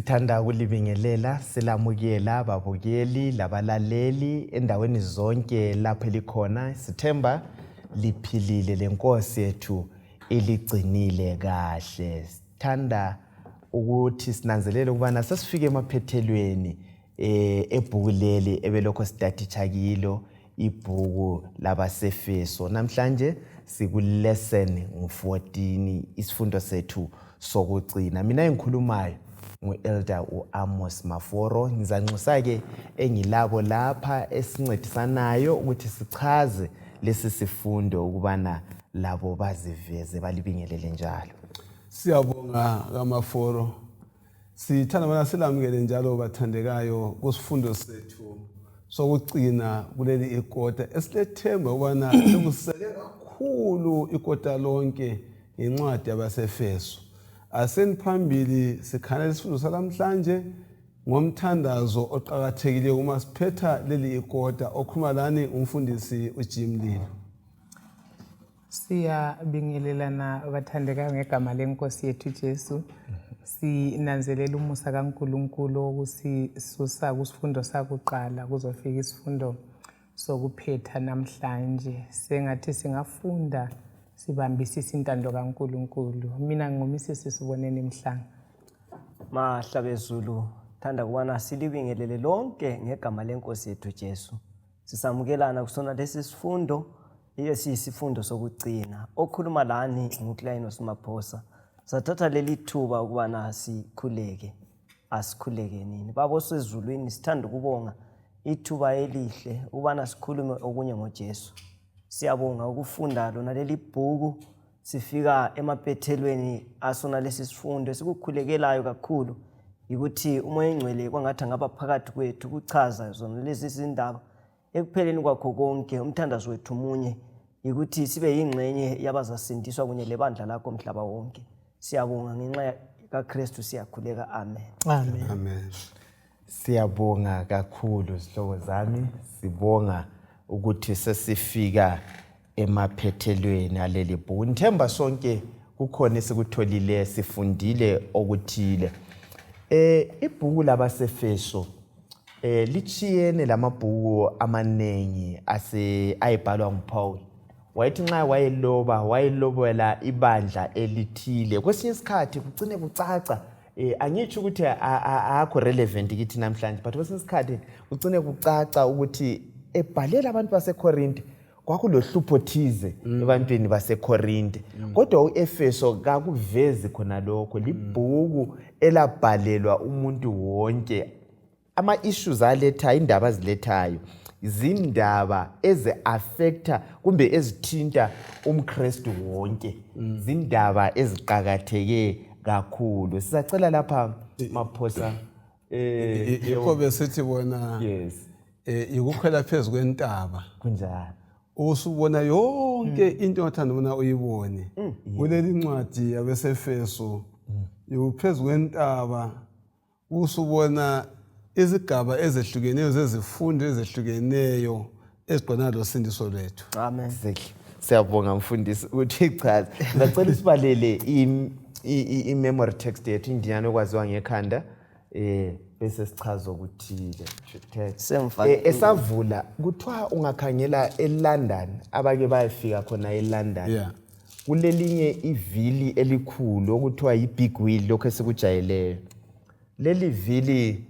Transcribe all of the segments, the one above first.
Sithanda ukulibingelela, silamukela babukeli labalaleli endaweni zonke lapho likhona. Sithemba liphilile lenkosi yethu iligcinile kahle. Sithanda ukuthi sinanzelele ukubana sesifike emaphethelweni ebhuku leli ebelokho sidatitsha kilo ibhuku labase-Efesu. Namhlanje sikulesson 14 isifundo sethu sokugcina. Mina engikhulumayo ngu-Elder Amos Maforo. Ngizanxusa ke engilabo lapha esincedisanayo ukuthi sichaze lesi sifundo ukubana labo baziveze balibingelele njalo. Siyabonga kaMaforo. Sithanda bona silamukele njalo bathandekayo kusifundo sethu sokugcina kuleli ikota esilethemba ubana sikuseke kakhulu ikota lonke ngencwadi yabase-Efesu. Aseniphambili sikhana isifundo salamhlanje ngomthandazo oqhakathekile uma siphetha leli ikota okhuluma lani umfundisi uJim Lilo. Siyabingelelana bathandekayo ngegama lenkosi yethu Jesu. Sinanzelela umusa kaNkulunkulu okusisusa kusifundo sakuqala kuzofika isifundo sokuphetha namhlanje. Sengathi singafunda sibambisisa intando kaNkulunkulu. Mina ngingumisisi Siboneni Mhlanga. Mahla bezulu, thanda kubana silibingelele lonke ngegama lenkosi yethu Jesu. Sisamukelana kusona lesi sifundo isifundo sokugcina. Okhuluma lani nguKlayino Simaphosa. Sathatha leli thuba ukubana sikhuleke. Asikhuleke nini? Babo sezulwini sithanda ukubonga ithuba elihle ubana sikhulume okunye ngoJesu. Siyabonga ukufunda lona leli bhuku sifika emaphethelweni asona lesi sifundo esikukhulekelayo kakhulu ukuthi umoya engcwele kwangathi ngaba phakathi kwethu kuchaza zona lezi zindaba ekupheleni kwakho konke umthandazo wethu munye ukuthi sibe yingxenye yabazasindiswa kunye lebandla lakho umhlaba wonke. Siyabonga ngenxa kaKristu siyakhuleka. Amen. Amen. Amen. Siyabonga kakhulu zihlobo zami, sibonga ukuthi sesifika emaphethelweni aleli bhuku. Ngithemba sonke kukhona esikutholile sifundile okuthile. Ibhuku labase-Efesu lichiyene lamabhuku amanengi ayibhalwa nguPaul. Wayethi nxa wayelobela ibandla elithile kwesinye isikhathi kugcine kucaca angitsho ukuthi akho relevant kithi namhlanje, but kwesinye isikhathi kugcine kucaca ukuthi ebhalela abantu baseKorinte kwakulohlupho thize ebantwini baseKorinte. Kodwa u-Efeso kakuvezi khona lokho. Libhuku elabhalelwa umuntu wonke. Ama-issues alethayo, indaba azilethayo zindaba ezi-affecta kumbe ezithinta umKristu wonke. Zindaba eziqakatheke kakhulu. Sisacela lapha Maphosa Yikho besithi bona yes ikukhwela phezu kwentaba. kunjalo. Usubona yonke into othanda bona uyibone. Kuleli ncwadi yabase-Efesu yophezu kwentaba usubona izigaba ezehlukeneyo zezifundo ezehlukeneyo eziqondana losindiso lwethu. Amen. Siyabonga mfundisi ukuthi ichaze. Ngicela isibalele i-memory text yethu indiyana okwaziwa ngekhanda bese sichaza ukuthile. Esavula kuthiwa ungakhangela eLondon, abake bayafika khona eLondon. Yeah. Kulelinye ivili elikhulu okuthiwa yi-big wheel lokho esikujayeleyo. Leli vili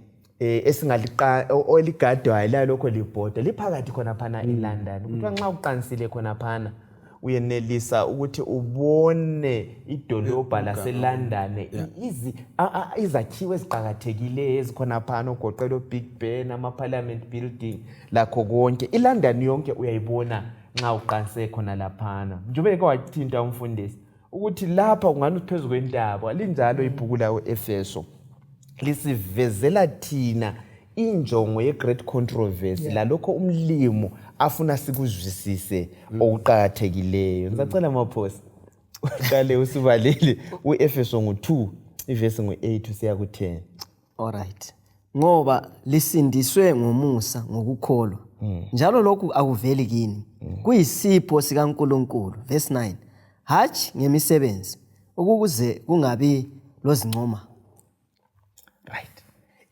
oligadwayo la lokho libhoda liphakathi khona phana eLondon. Kuthiwa nxa uqansile khona phana uyenelisa ukuthi ubone idolobha laseLondon, izakhiwo eziqakathekileyo ezikhona phana ogoqela Big Ben, ama-Parliament Building lakho konke. iLondon yonke uyayibona nxa uqanse khona laphana. Njengoba kwathinta umfundisi ukuthi lapha ungani phezu kwentaba. Linjalo ibhuku lawo-Efeso lisivezela thina injongo ye-great controversy lalokho umlimo afuna sikuzwisise okuqakathekileyo. Ngisacela Maphosa uqale usibalile u-Efeso 2 ivesi 8 siya ku10. Alright. Ngoba lisindiswe ngomusa ngokukholwa. Njalo lokhu akuveli kini. Kuyisipho sikaNkulunkulu. Verse 9. Hatshi ngemisebenzi ukuze kungabi lozincoma. Right.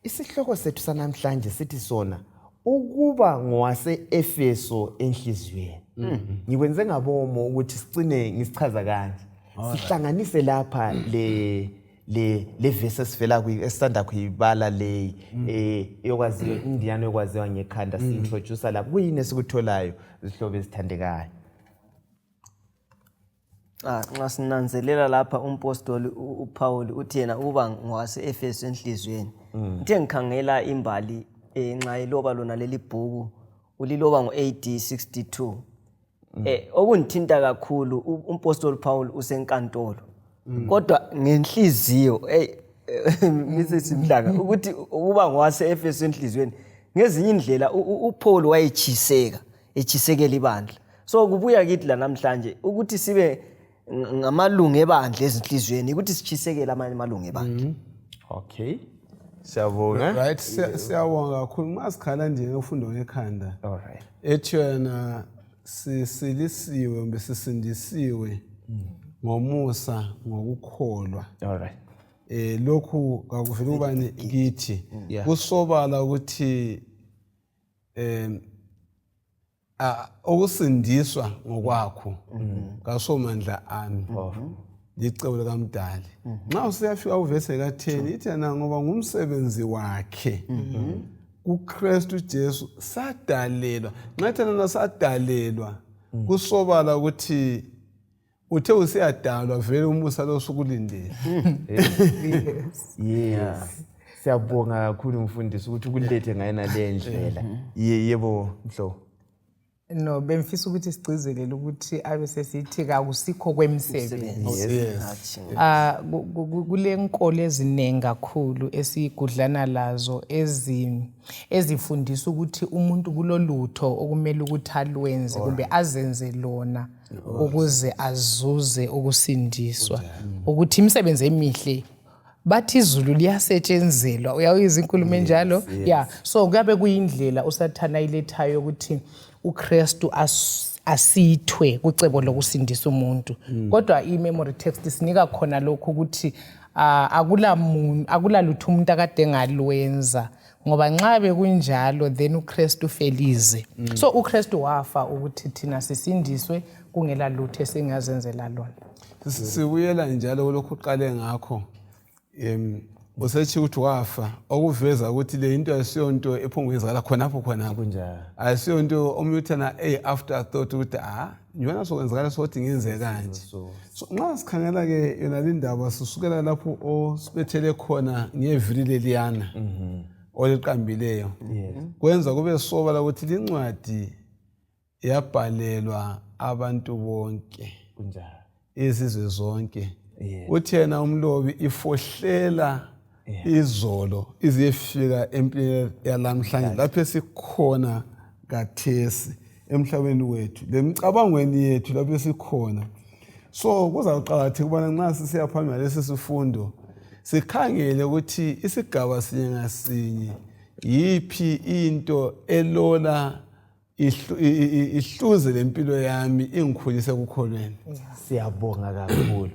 isihloko sethu sanamhlanje sithi sona ukuba ngowase-Efesu enhliziyweni. Ngikwenze ngabomo ukuthi sigcine ngisichaza kanje. Sihlanganise lapha le verse esivela esithanda kuyibala le yokwaziwa indiyana yokwaziwa ngekhanda si-introduce lapha. Kuyini esikutholayo izihlobo ezithandekayo? Nxa sinanzelela lapha umpostoli uPaul uthi yena uba ngowase-Efesu enhliziyweni. Uthe ngikhangela imbali nxa iloba lona leli bhuku uliloba ngo-AD 62. Okungithinta kakhulu umpostoli Paul usenkantolo. Kodwa ngenhliziyo Mrs. Mhlanga ukuthi ukuba ngowase-Efesu enhliziyweni ngezinye indlela uPaul echisekela ibandla. So kubuya kithi la namhlanje ukuthi sibe ngamalungu ebandla ezinhliziyweni ukuthi sichisekele amanye amalungu ebandla. Okay. Siyabonga. Right, siyabonga kakhulu. Masikhala nje ngefundo ngekhanda. All right. Ethi yena sisilisiwe kumbe sisindisiwe ngomusa ngokukholwa. All right. Lokhu kakuveli ubani kithi. Kusobala ukuthi okusindiswa ngokwakho kasomandla ami licebo likaMdali. Nxa usiyafika uvese ka10 ithi yana ngoba ngumsebenzi wakhe kuKristu Jesu sadalelwa. Nxa thina sadalelwa kusobala ukuthi uthe usiyadalwa vele umusa lo sukulindele. Yes. Siyabonga kakhulu mfundisi ukuthi ukulethe ngayena le ndlela. Yebo Mhlo. No, bemfisa ukuthi sigcizelele ukuthi abe sesithi akusikho kwemsebenzi. Kule nkolo eziningi kakhulu esigudlana lazo ezifundisa ukuthi umuntu kulolutho okumele ukuthi alwenze kumbe azenze lona ukuze azuze ukusindiswa. Ukuthi imisebenzi emihle bathi izulu liyasetshenzelwa. Uyawizwa inkulumo enjalo? Yeah. So kuyabe kuyindlela usathana ilethayo ukuthi uKristu asithwe kucebo lokusindisa umuntu. Kodwa i-memory text sinika khona lokho ukuthi akulalutho umuntu akade engalwenza ngoba nxa bekunjalo then uKristu felize. So uKristu wafa ukuthi thina sisindiswe kungela lutho esingazenzela lona. Sibuyela njalo lokho uqale ngakho. Usethi ukuthi wafa okuveza ukuthi le into asiyonto ephongwezala khonapho kunjalo. Asiyonto omyuthana afterthought ukuthi njena sokwenzakala sokuthi ngenze kanje. So nxa sikhangela ke yona lindaba sisukela lapho osibethele khona ngevili leliyana oliqambileyo. Kwenza kube sobala ukuthi lincwadi yabhalelwa abantu bonke kunjalo. Izizwe zonke. Uthi yena umlobi ifohlela izolo izifika empilweni yalamhlanje lapho esikhona kathesi emhlabeni wethu lemicabangweni yethu lapho esikhona. So kuzaqakatheka ukubana nxa sisiya phambili lesi sifundo sikhangele ukuthi isigaba sinye ngasinye yiphi into elola ihluze lempilo yami ingikhulise kukholweni. Siyabonga kakhulu.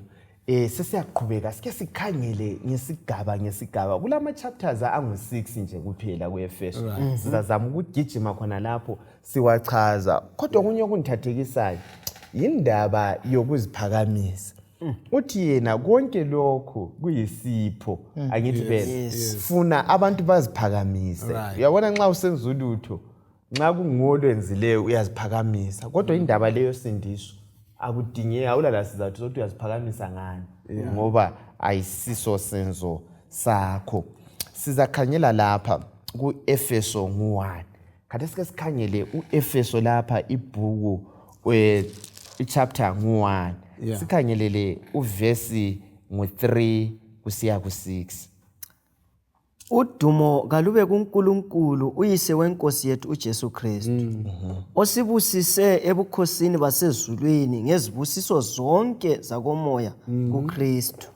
Sesiyaqhubeka sike sikhangele ngesigaba kulama chapters angu6 nje kuphela kuEfesu. Sizazama ukugijima khona lapho siwachaza kodwa kunye okungithathekisayo indaba yokuziphakamisa. Uthi yena konke lokho kuyisipho angithi phela sifuna abantu baziphakamise. Uyabona nxa usenza ulutho nxa kungolwenzileyo uyaziphakamisa kodwa indaba leyo sindiswa akudingeki awulala sizathu sokuthi uyaziphakamisa ngani ngoba ayisiso senzo sakho. Sizakhangela lapha kuEfeso 1. Kade sike sikhangele uEfeso lapha ibhuku chapter 1. Sikhangelele uverse ngo3 kusiya ku6. Udumo kalube kuNkulunkulu uyise wenkosi yethu uJesu Kristu osibusise ebukhosini basezulwini ngezibusiso zonke zakomoya kuKristu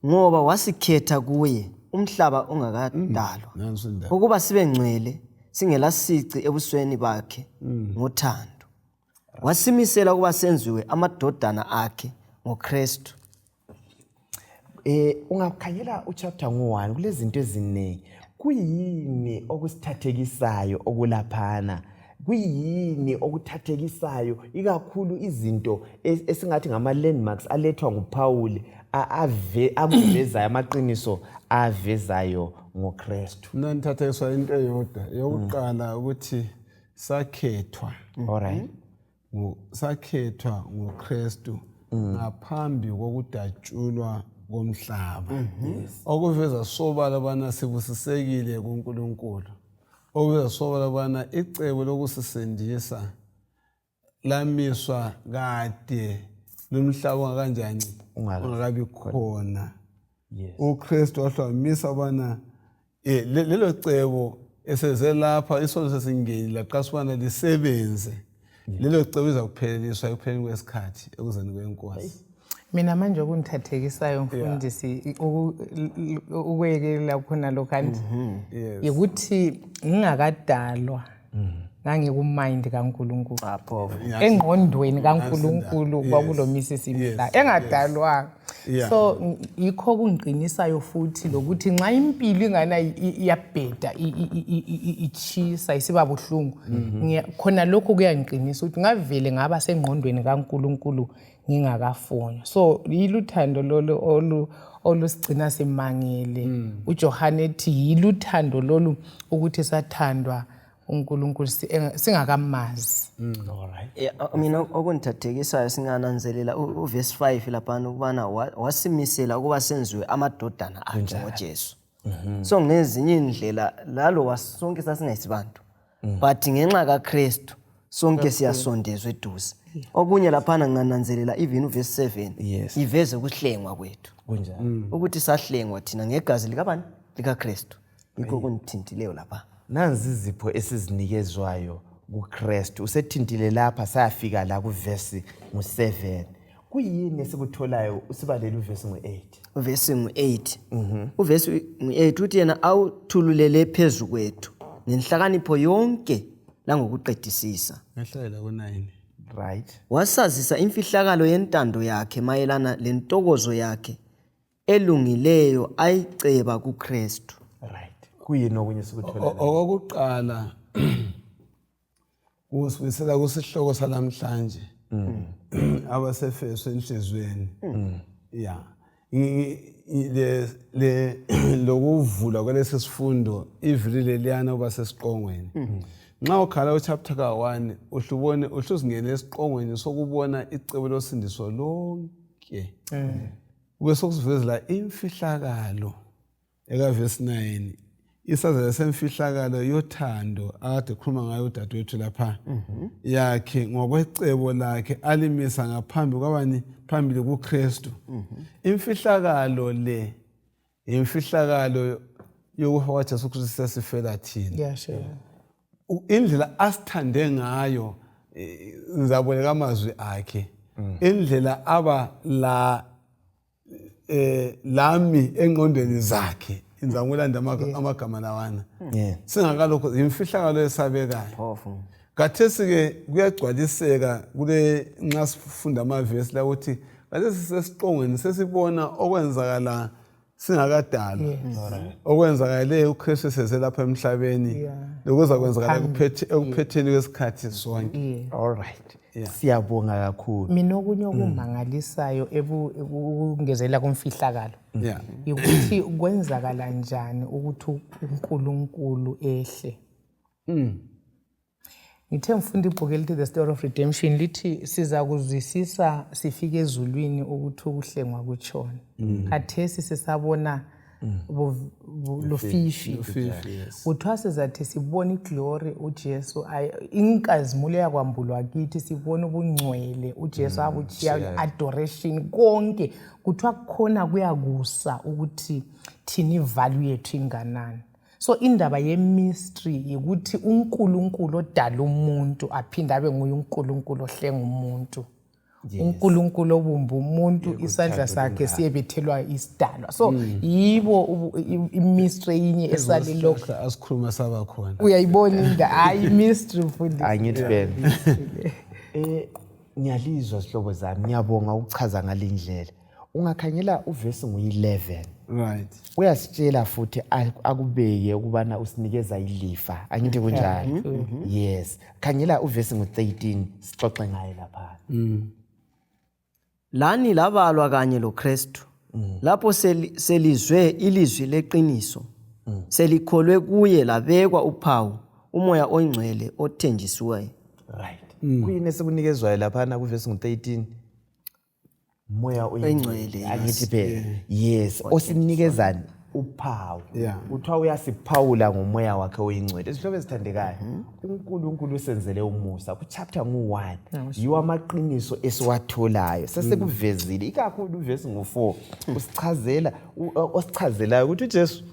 ngoba wasikhetha kuye umhlaba ungakadalwa ukuba sibe ngcwele singela sici ebusweni bakhe ngothando wasimisela ukuba senziwe amadodana akhe ngoKristu. Ungakhangela uchapter 1 kulezinto eziningi. Kuyini okusithathekisayo okulaphana? Kuyini okuthathekisayo ikakhulu izinto esingathi ngama landmarks alethwa nguPaul avezayo amaqiniso avezayo ngoKristu? Mina ngithathekiswa into eyodwa yokuqala ukuthi sakhethwa. Alright. Sakhethwa ngoKristu ngaphambi kokudatshulwa komhlaba. Okuveza sobala bana sibusisekile kuNkulunkulu. Okuveza sobala bana icebo lokusisindisa lamiswa kade lumhlaba kanjani ungakabi khona. uKristu wahlomisa bana lelo cebo eseze lapha isono sesingenile laqasibana lisebenze. Lelo cebo izakupheliswa ekupheleni kwesikhathi ekuzeni kwenkosi. Mina manje okungithathekisayo mfundisi ukwekela khona lokhanti ukuthi ngingakadalwa ngangikumind kaNkulunkulu engqondweni kaNkulunkulu kwakulomisa isimhla engadalwa. So yikho kungiqinisayo futhi lokuthi nxa impilo ingana iyabheda ichisa isiba buhlungu khona lokho kuyangiqinisa ukuthi ngavele ngaba sengqondweni kaNkulunkulu ngingakafuni. So yiluthando lolo olusigcina simangele. uJohane ethi yiluthando lolu ukuthi sathandwa uNkulunkulu singakamazi. Alright. Mina okungithathekisayo singananzelela uverse 5 lapha ukubana wasimisela ukuba senziwe amadodana akhe ngoJesu. So ngezinye indlela lalo wasonke sasingesibantu. But ngenxa kaKristu sonke siyasondezwa eduze. Okunye lapha ngingananzelela even uverse 7 iveze ukuhlengwa kwethu. Ukuthi sahlengwa thina ngegazi likabani? LikaKristu. Yikho kunithintileyo lapha. Nanzi izipho esizinikezwayo kuKristu. Usethintile lapha sayafika la kuverse 7. Kuyini esikutholayo usibalele uverse 8? Uverse 8. Uverse 8 uthi yena awuthululele phezu kwethu nenhlakanipho yonke langokuqedisisa. Ngehlela ku9. Right. Wasazisa imfihlakalo yentando yakhe mayelana lentokozo yakhe elungileyo ayiceba kuKristu. Right. Kuyini okunye sikutholela? Okokuqala usibisela kusihloko salamhlanje. Abase-Efesu Ngenhliziyweni. Yeah. Lokuvula kwalesi sifundo ivili leliyana oba sesiqongweni. Nxa ukhala uchapter ka1 uhlubone uhluzingene esiqongweni sokubona icebo losindiso lonke. Bese kusivezela imfihlakalo eka verse 9. Isazela semfihlakalo yothando akade khuluma ngayo udadewethu lapha yakhe ngokwecebo lakhe alimisa ngaphambi kwabani phambili kuKristu. Imfihlakalo le imfihlakalo yokufa kwaJesu Kristu sesifela thina. Indlela asithande ngayo ngizaboleka amazwi akhe. Indlela aba lami engqondweni zakhe ngizamulanda amagama lawana. Singakalokho imfihlakalo esabekayo. Kathesi ke kuyagcwaliseka kule nxa sifunda amavesi la ukuthi kathesi sesiqongweni sesibona okwenzakala singakadalwa. Okwenzakale uKristu seze lapha emhlabeni lokuza kwenzakala ekuphetheni kwesikhathi sonke. Alright. Siyabonga kakhulu. Mina okunye okumangalisayo ukungezela kumfihlakalo ukuthi kwenzakala njani ukuthi uNkulunkulu ehle. Ngithe ngifunda ibhuku elithi The Story of Redemption lithi siza kuzwisisa sifike ezulwini ukuthi ukuhlengwa kutshona. Khathesi sisabona lufifi. Kuthiwa sizathi sibona iglory uJesu inkazimulo yakwambulwa kithi sibona ubungcwele uJesu abuchiya adoration konke kuthiwa kukhona kuyakusa ukuthi thina ivalue yethu inganani. So indaba ye-mystery ukuthi uNkulunkulu odala umuntu aphinda abe nguye uNkulunkulu ohlenga umuntu. uNkulunkulu obumba umuntu isandla sakhe siyebethelwa isidalwa. So yibo i-mystery inye esalilokho asikhuluma saba khona. Uyayibona hayi mystery mfundisi. Angithibele. Ngiyalizwa sihlobo zami ngiyabonga ukuchaza ngalindlela. Ungakhangela uvesi ngu-11 Right. uyasitshela futhi akubeke ukubana usinikeza ilifa angithi kunjalo. Yes, khangela uvesi ngu-13 sixoxe ngaye lapha. Lani labalwa kanye loKristu lapho selizwe ilizwi leqiniso selikholwe kuye labekwa uphawu umoya ongcwele othenjisiweyo. Right. Kuyini esikunikezwayo lapha kuvesi ngu-13? Moya oyingcwele angithi phela. Yes, osinikezani uphawu. Uthiwa uyasiphawula ngomoya wakhe oyingcwele. Isihlobo esithandekayo, uNkulunkulu usenzele umusa ku chapter ngu-1 yiwo amaqiniso esiwatholayo sesekuvezile ikakhulu uvesi ngu-4 osichazelayo ukuthi uJesu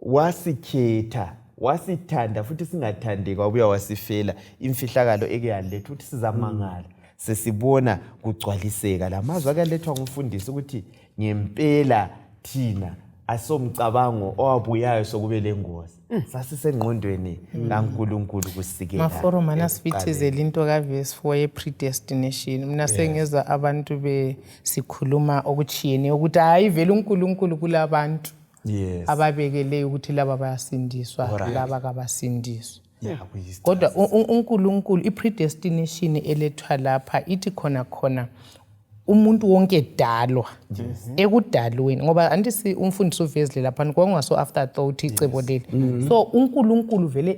wasikhetha wasithanda futhi singathandeki wabuya wasifela imfihlakalo ekuyaletha ukuthi sizamangala sesibona kugcwaliseka. Lamazwi akalethwa ngumfundisi ukuthi ngempela thina asomcabango owabuyayo sokube lengozi sasisengqondweni kaNkulunkulu kusikela. Maforo mana sifithizela into kaverse 4 ye-predestination. Mina sengeza abantu besikhuluma okuchiyene ukuthi hayi vele uNkulunkulu kulabantu ababekele ukuthi laba bayasindiswa laba kabasindiswa. Kodwa uNkulunkulu i-predestination elethwa lapha ithi khona umuntu wonke dalwa ekudalweni ngoba andisi umfundisi uvezile lapha kongaso afterthought icebo leli. So uNkulunkulu vele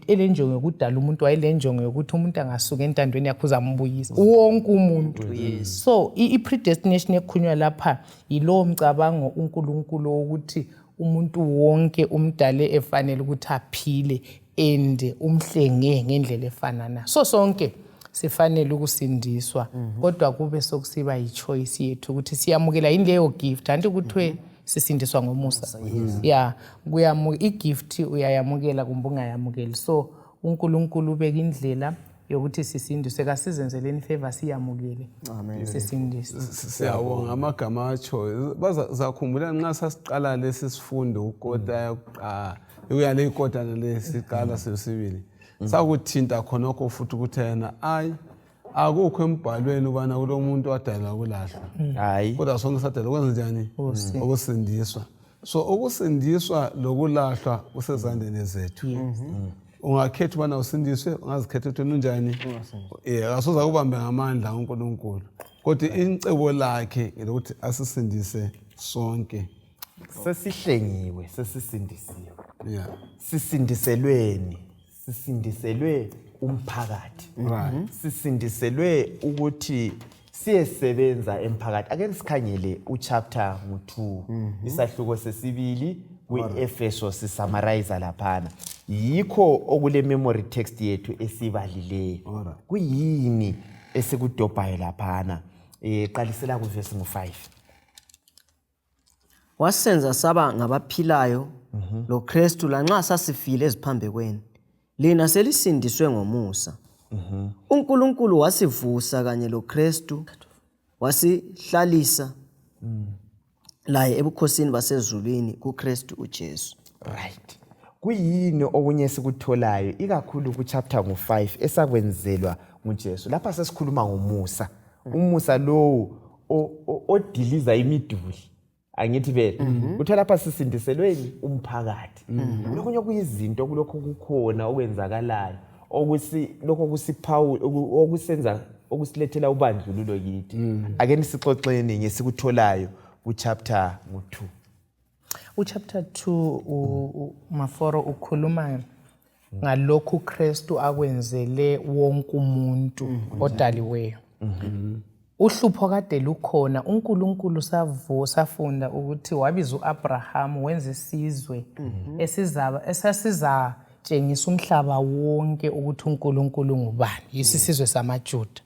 elenjongo yokudala umuntu wayelenjongo yokuthi umuntu angasuka entandweni yakhe uzambuyisa wonke umuntu. So i-predestination ekhunywa lapha yilo mcabango uNkulunkulu ukuthi umuntu wonke umdale efanele ukuthi aphile and umhlenge ngendlela efanana. So sonke sifanele ukusindiswa kodwa kube sokusiba yichoice yethu ukuthi siyamukela inleyo gift anti ukuthi sisindiswa ngomusa. Igift uyayamukela kumbe ungayamukeli. So uNkulunkulu ubeka indlela yokuthi sisindiswe kasizenzeleni favor siyamukele. Amen. Sisindiswe. Siyabonga amagama acho. Bazakhumbula nxa sasiqala lesi sifundo ukota yokuqala uyale ikota lesiqala sesibili. Sakuthinta khonokho futhi ukuthi yena akukho embhalweni ubana kulomuntu wadalwa kulahlwa. Hayi. Kodwa sonke sadalwa kwenza njani? Ukusindiswa. So ukusindiswa lokulahlwa kusezandleni zethu. Ungakhetha ubana usindiswe ungazikhetha ukuthi unjani. Asoza kubambe ngamandla uNkulunkulu. Kodwa incebo lakhe ukuthi asisindise sonke. Sesihlengiwe, sesisindisiwe. Sisindiselweni. Sisindiselwe umphakathi. Sisindiselwe ukuthi siyesebenza emphakathi. Ake sikhangele uchapter ngu-2 isahluko sesibili kwi-Efeso sisummarize laphana. Yikho okule memory text yethu esibalileyo. Kuyini esikudobhayo laphana? Qalisela kuvesi ngu-5. Wasenza saba ngabaphilayo loKristu lanxa sasifile eziphambekweni. Lina selisindiswe ngomusa. uNkulunkulu wasivusa kanye loKristu wasihlalisa laye ebukhosini basezulwini kuKristu uJesu. Right. Kuyini okunye sikutholayo ikakhulu ku chapter ngu-5 esakwenzelwa nguJesu. Lapha sesikhuluma ngomusa. Umusa lo odiliza imiduli. Angithi vele uthola lapha sisindiselweni umphakathi. Lokho kuyizinto kulokho kukhona okwenzakalayo lokho kusiphawu okusenza okusilethela ubandlululo kithi. Ake nisixoxeni ngesikutholayo ku chapter ngu-2. Uchapter 2 Maforo ukhuluma ngalokhu uKristu akwenzele wonke umuntu odaliweyo. Uhlupho kade lukhona uNkulunkulu safunda ukuthi wabiza uAbraham wenza isizwe esasiza tshengisa umhlaba wonke ukuthi uNkulunkulu ngubani isizwe samaJuda.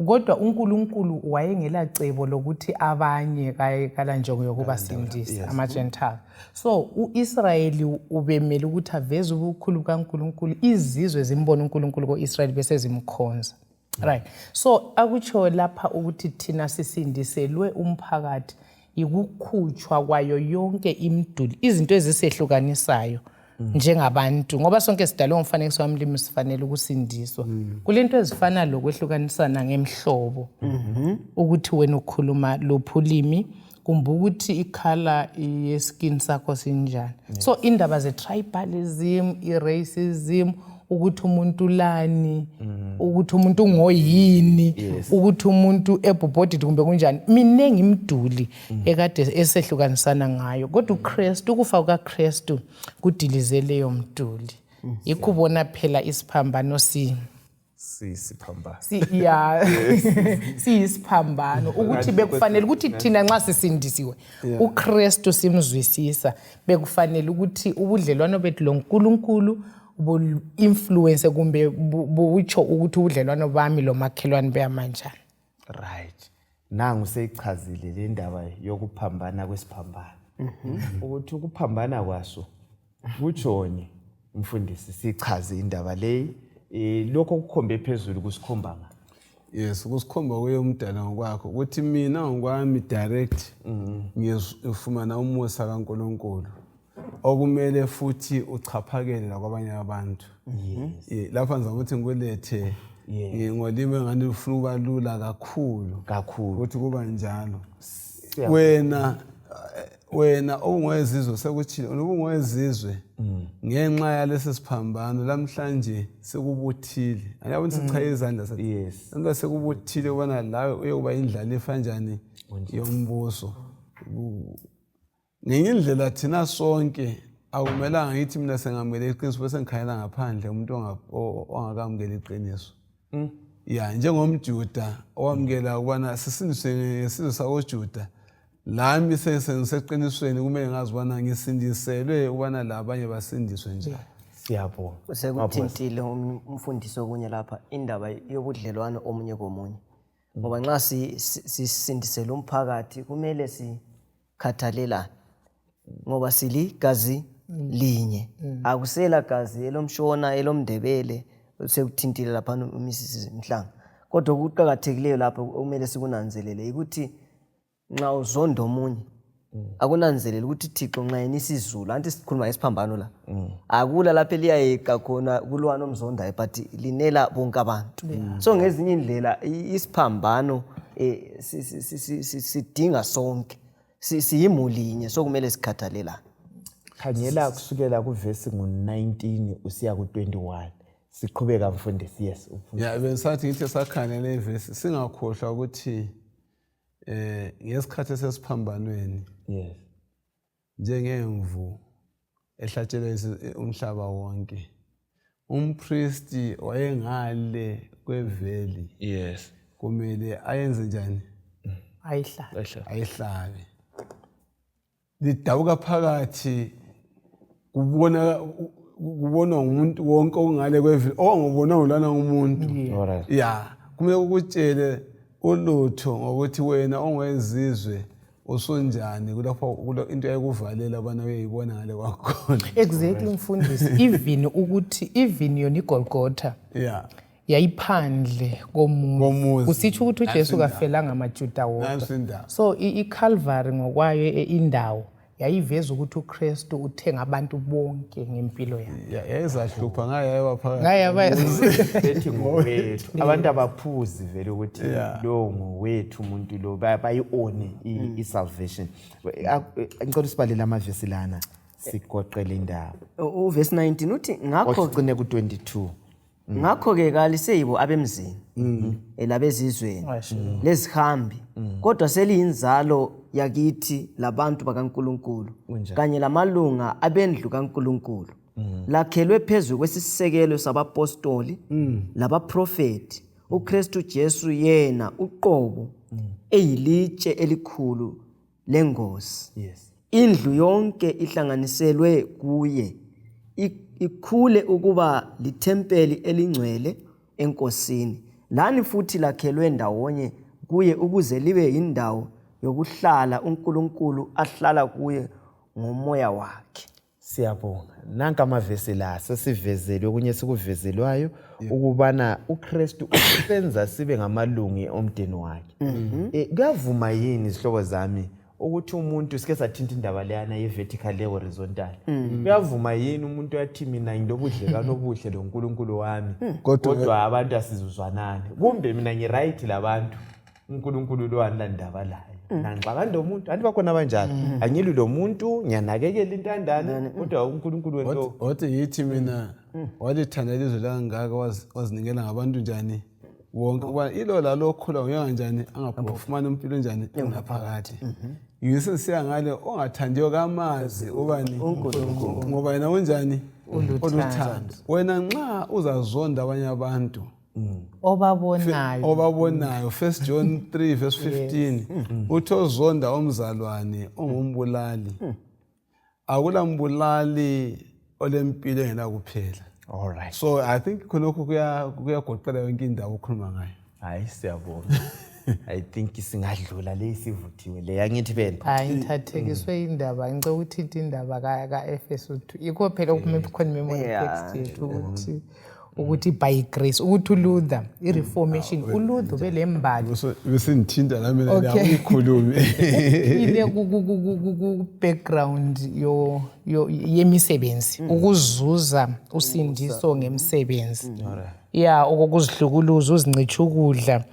Kodwa uNkulunkulu wayengela cebo lokuthi abanye kala njongo yokuba sindisa ama-Gentile. So uIsrayeli ubemele ukuthi aveze ubukhulu kaNkulunkulu izizwe zimbone uNkulunkulu koIsrayeli bese zimkhonza. Right. So akutsho lapha ukuthi thina sisindiselwe umphakathi ikukhutshwa kwayo yonke imiduli izinto ezisehlukanisayo njengabantu ngoba sonke sidalwe ngomfanekiso wamlimi sifanele ukusindiswa. Kulento ezifana lokwehlukanisana ngemhlobo ukuthi wena ukhuluma lophulimi kumbe ukuthi ikhala yeskin sakho sinjani. So indaba ze-tribalism, i-racism, ukuthi umuntu lani, ukuthi umuntu ungoyini, ukuthi umuntu ebhobhodidi kumbe kunjani. Minengi imiduli ekade esehlukanisana ngayo. Kodwa uKristu, ukufa kukaKristu kudilize leyo mduli. Yikho ubona phela isiphambano sisiphambano. Siyisiphambano ukuthi bekufanele ukuthi thina nxa sisindisiwe uKristu simzwisisa, bekufanele ukuthi ubudlelwano bethu loNkulunkulu bu-influence kumbe butsho ukuthi ubudlelwano bami lo makhelwane beyamanjani. Right. Nangu seyichazile le ndaba yokuphambana kwesiphambano. Ukuthi ukuphambana kwaso kutshoni umfundisi sichaze indaba le lokho kukhombe phezulu kusikhomba nga. Yes, kusikhomba kuye umdala ngokwakho ukuthi mina ngokwami direct ngifumana umusa kaNkulunkulu okumele futhi uchaphakele lakwabanye abantu. Lapha ngizama ukuthi ngikulethe ngolimi ngani ufuna ukuba lula kakhulu ukuthi kuba njalo. Wena ongwezizwe sekuthile ubungwezizwe ngenxa yalesi siphambano namhlanje sekubuthile. Ayabona sichaye izandla sathi yes. Njengoba sekubuthile ubona lawe uyokuba indlalifa kanjani yombuso. Ngenye indlela thina sonke akumelanga ngithi mina sengamele iqiniso bese ngikhayela ngaphandle umuntu ongakamukela iqiniso. Njengomjuda owamukela ukubana sisindiswe ngesizwe sakoJuda, lami seqinisweni kumele ngazi ubana ngisindiselwe ubana labanye basindiswe njalo. Siyabonga. Sekuthintile umfundisi okunye lapha indaba yobudlelwano omunye komunye. Ngoba nxa sisindisela umphakathi kumele sikhathalelane. Ngoba siligazi linye. Akusela gazi elomshona elomndebele sekuthintile lapha uMrs Mhlanga. Kodwa ukuqhakathekileyo lapha kumele sikunanzelele ukuthi nxa uzonda omunye akunanzelele ukuthi Thixo nxa yena isiZulu anti sikhuluma ngesiphambano la akula lapha eliyayeka khona kulwana omzondayo but linela bonke abantu. So ngezinye indlela isiphambano sidinga sonke siyimulinye so kumele sikhathalelane. Khanyela kusukela kuvesi ngo-19 usiya ku-21 siqhubeka mfundisi. Yes. Bengisathi ngithi sakhanela ivesi singakhohlwa ukuthi ngesikhathi sesiphambanweni njengemvu ehlatshelwe umhlaba wonke umpristi wayengale kweveli kumele ayenze njani? Ayihlabe. Lidabuka phakathi kubona umuntu wonke ongale kweveli ongubona ulana umuntu. Kumele ukutshele ulutho ngokuthi wena ongwezizwe usunjani kulapho into ayikuvalela abana uyayibona ngale kwakhona. Exactly mfundisi. Even yona iGolgotha yayiphandle komuzi. Kusitsho ukuthi uJesu kafelanga amaJuda wonke. So iCalvary ngokwayo indawo yayiveza ukuthi uKristu uthenga abantu bonke ngempilo yakhe. Yayizahlupha ngayo Bethi ngowethu abantu abaphuzi vele ukuthi lo ngowethu umuntu lo bayi-one i-salvation. Ngicela usibalele amavesi lana sigoqele indaba. Uvesi 19 uthi ngakho ugcine ku-22. Ngakho-ke kaliseyibo abemzini labezizweni lezihambi kodwa seliyinzalo yakithi labantu bakaNkulunkulu kanye lamalunga abendlu kaNkulunkulu lakhelwe phezu kwesisekelo sabapostoli labaprofeti uKristu Jesu yena uqobo eyilitshe elikhulu lengosi. Indlu yonke ihlanganiselwe kuye ikhule ukuba litempeli elingcwele enkosini. Lani futhi lakhelwe ndawonye kuye ukuze libe indawo yokuhlala uNkulunkulu ahlala kuye ngomoya wakhe. Siyabonga. Nanka amavesi la sesivezelwe kunye sikuvezelwayo ukubana uKristu usenza sibe ngamalungu omndeni wakhe. Kuyavuma yini izihlobo zami ukuthi umuntu sike sathinta indaba leyana ye-vertical le-horizontal uyavuma yini umuntu yathi mina ngilobudlelwano obuhle loNkulunkulu wami kodwa abantu asizuzwanani kumbe mina ngi-right labantu uNkulunkulu lo wanandaba layo nangixabanda umuntu anti bakhona abanjalo angilwi lo muntu ngiyanakekela intandane kodwa uNkulunkulu wento wathi yithi mina walithanda ilizwe langaka wazinikela ngabantu njani wonke kuba ilo lalo okhula ngoyanga njani angafumana impilo njani engaphakathi yise siya ngale ongathandiyo kamazi ubani uNkulunkulu ngoba yena unjani oluthando wena nxa uzazonda abanye abantu obabonayo 1 John 3 verse 15 uthi ozonda umzalwane ungumbulali akulambulali olempilo engena kuphela. All right. So I think khonokho kuyagoqela yonke indawo okhuluma ngayo. Hayi siyabonga. I think singadlula le isivuthiwe le yangithi bena. Hayi ngithathekiswe indaba ngicela ukuthi ithi indaba ka-Efesu 2 ikho phela khona memory text yethu ukuthi by grace ukuthi uLuther ireformation uLuther belembali bese ngithinta nami la uyikhulume ile ku background yemisebenzi ukuzuza usindiso ngemsebenzi ya okuzidlukuluza uzincicha ukudla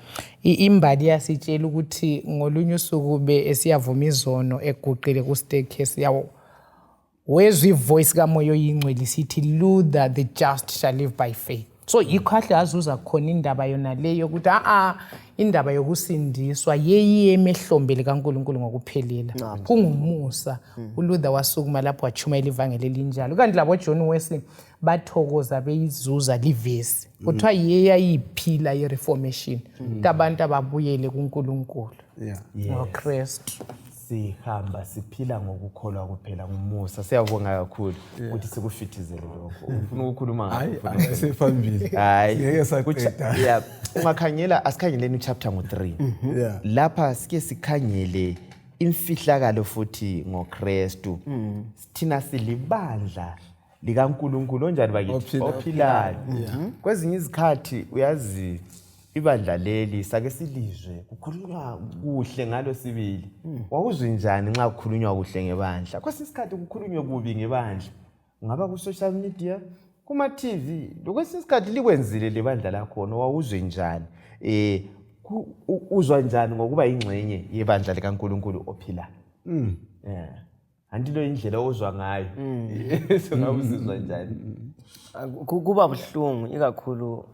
imbali yasitshela ukuthi ngolunye usuku be esiyavuma izono eguqile ku staircase yawo wezwe ivoice kamoya oyingcwele sithi Luther the just shall live by faith. So ikhahle azuza khona indaba yona leyo ukuthi indaba yokusindiswa yeyi emehlombele kaNkuluNkulu ngokuphelela kungumusa uLuther wasukuma lapho wachumayela ivangeli elinjalo kanti labo John Wesley bathokoza beyizuza livesi kuthiwa yeyayiphila yereformation abantu ababuyele kuNkulunkulu ngoKristu sihamba siphila ngokukholwa kuphela ngumusa siyabonga kakhulu ukuthi sikufithizele lokho ufuna ukukhuluma ngakho hayi sefambili ngeke saqeda yeah ungakhangela asikhangeleni chapter ngo3 lapha sike sikhangele imfihlakalo futhi ngoKristu sithina silibandla likaNkuluNkulu onjani bakithi ophilayo kwezinye izikhathi uyazi ibandla leli sake silizwe kukhulunywa kuhle ngalo sibili wawuzwe njani nxa kukhulunywa kuhle ngebandla kwesisikhathi kukhulunywe kubi ngebandla ngaba ku social media kuma TV lokwesisikhathi likwenzile lebandla lakho wawuzwe njani uzwa njani ngokuba ingxenye yebandla likaNkuluNkulu ophilayo andilo indlela ozwa ngayo singabuzizwa njani kuba buhlungu ikakhulu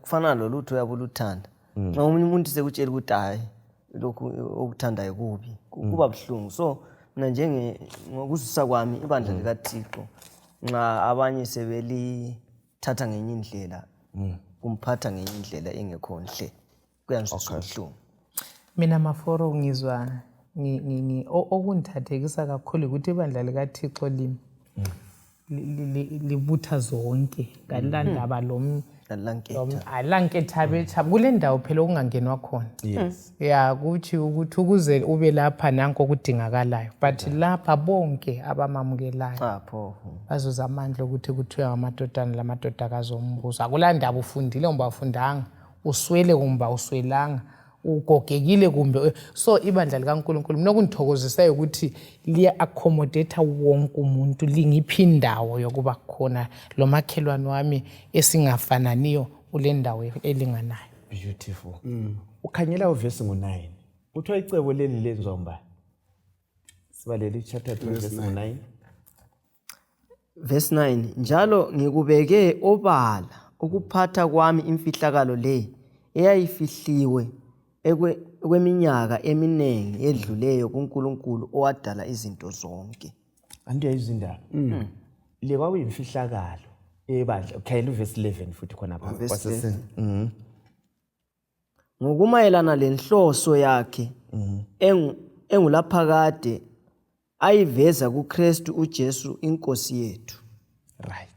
kufana lolutho yabuluthanda nxa umuntu sekutshela ukuthi hayi lokhu okuthandayo kubi kuba buhlungu so mina ngokuzwisa kwami ibandla likaThixo nxa abanye sebelithatha ngenye indlela kumphatha ngenye indlela engekho nhle kuyangizwisa ubuhlungu mina maforo ngizwa okungithathekisa kakhulu ukuthi ibandla likaThixo libutha zonke ngalandaba alanketha betha kule ndawo phela okungangenwa khona ya kuthi ukuthi ukuze ube lapha nanko kudingakalayo but lapha bonke abamamukelayo bazuza amandla ukuthi kuthiwa amadodana lamadodakazi ombuso akulandaba ufundile kumbe awufundanga uswele kumbe awuswelanga ugogekile kumbe so ibandla likaNkuluNkulu mina kungithokozisayo ukuthi liya accommodate wonke umuntu lingiphi indawo yokuba khona lo makhelwane wami esingafananiyo kule ndawo elinganayo. Beautiful. Ukhanyela uverse ngo9 kuthiwa icebo leli lenzwa mbani sibalele chapter 2 verse 9 verse 9 njalo ngikubeke obala ukuphatha kwami imfihlakalo le eyayifihliwe kweminyaka eminengi edluleyo kuNkulunkulu owadala izinto zonke. Anti yayizindaba le kwakuyimfihlakalo ebandla ukhayela uverse 11 futhi khona pha kwasesini ngokumayelana lenhloso yakhe engulaphakade ayiveza kuKristu uJesu inkosi yethu. Right.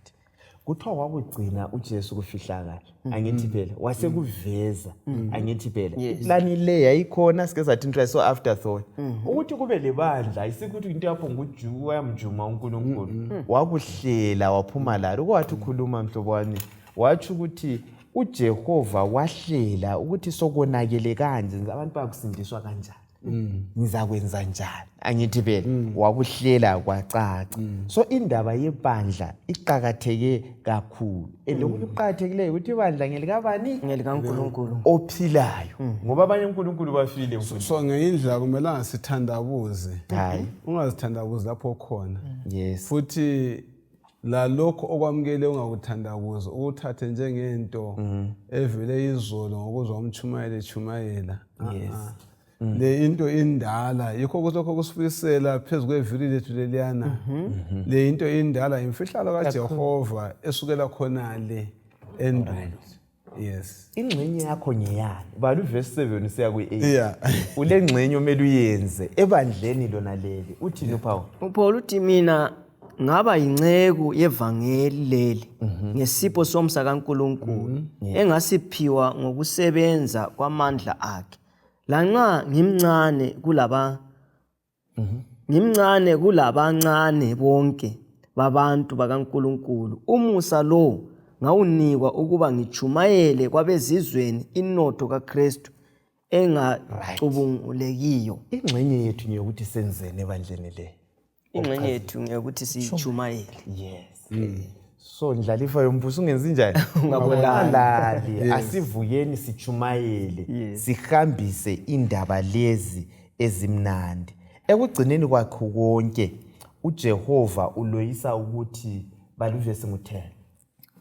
Kuthiwa wakugcina uJesu kufihlakala angithi phela wasekuveza angithi phela iplani le yayikhona sike sathi try so afterthought ukuthi kube lebandla ayisikuthi into yapho nguJuwa yamjuma uNkulunkulu wakuhlela waphuma la ukwathi ukhuluma mhlobo wami wathi ukuthi uJehova wahlela ukuthi sokonakele kanje abantu bakusindiswa kanjani ngizakwenza njani angithi phela wakuhlela kwacaca so indaba yebandla iqhakatheke kakhulu lokunye uqhakathekileyo ukuthi ibandla ngelikabani ngelikaNkulunkulu ophilayo ngoba abanye uNkulunkulu bafile so ngeyindlela kumele angasithandabuze hayi ungazithandabuzi lapho khona yes futhi la lokho okwamukele ungakuthandabuza uthathe njengento evele izolo ngokuzwa umchumayela yes le into indala yikho lokho kusifisela phezulu kwevili lethu leliyana le into indala imfihlalo kaJehova esukela khona le endulo yes ingxenye yakho ngeyani bala uverse 7 siya ku8 yeah ule ngxenye omele uyenze ebandleni lona leli uthi uPaul uPaul uthi mina ngaba yinceku yevangeli leli ngesipho somsa kaNkulunkulu engasiphiwa ngokusebenza kwamandla akhe lanxa ngimncane kulabancane bonke babantu bakaNkulunkulu umusa lo ngawunikwa ukuba ngichumayele kwabezizweni inotho kaKristu engacubungulekiyo. ingxenye yethu ngiyokuthi senzene ebandleni le Ingxenye yethu ngiyokuthi sichumayele. yes so ndlalifa yombuso ungenzi njani ungabulali asivuyeni sichumayele sihambise indaba lezi ezimnandi ekugcineni kwakho konke uJehova uloyisa ukuthi baluvese ngo10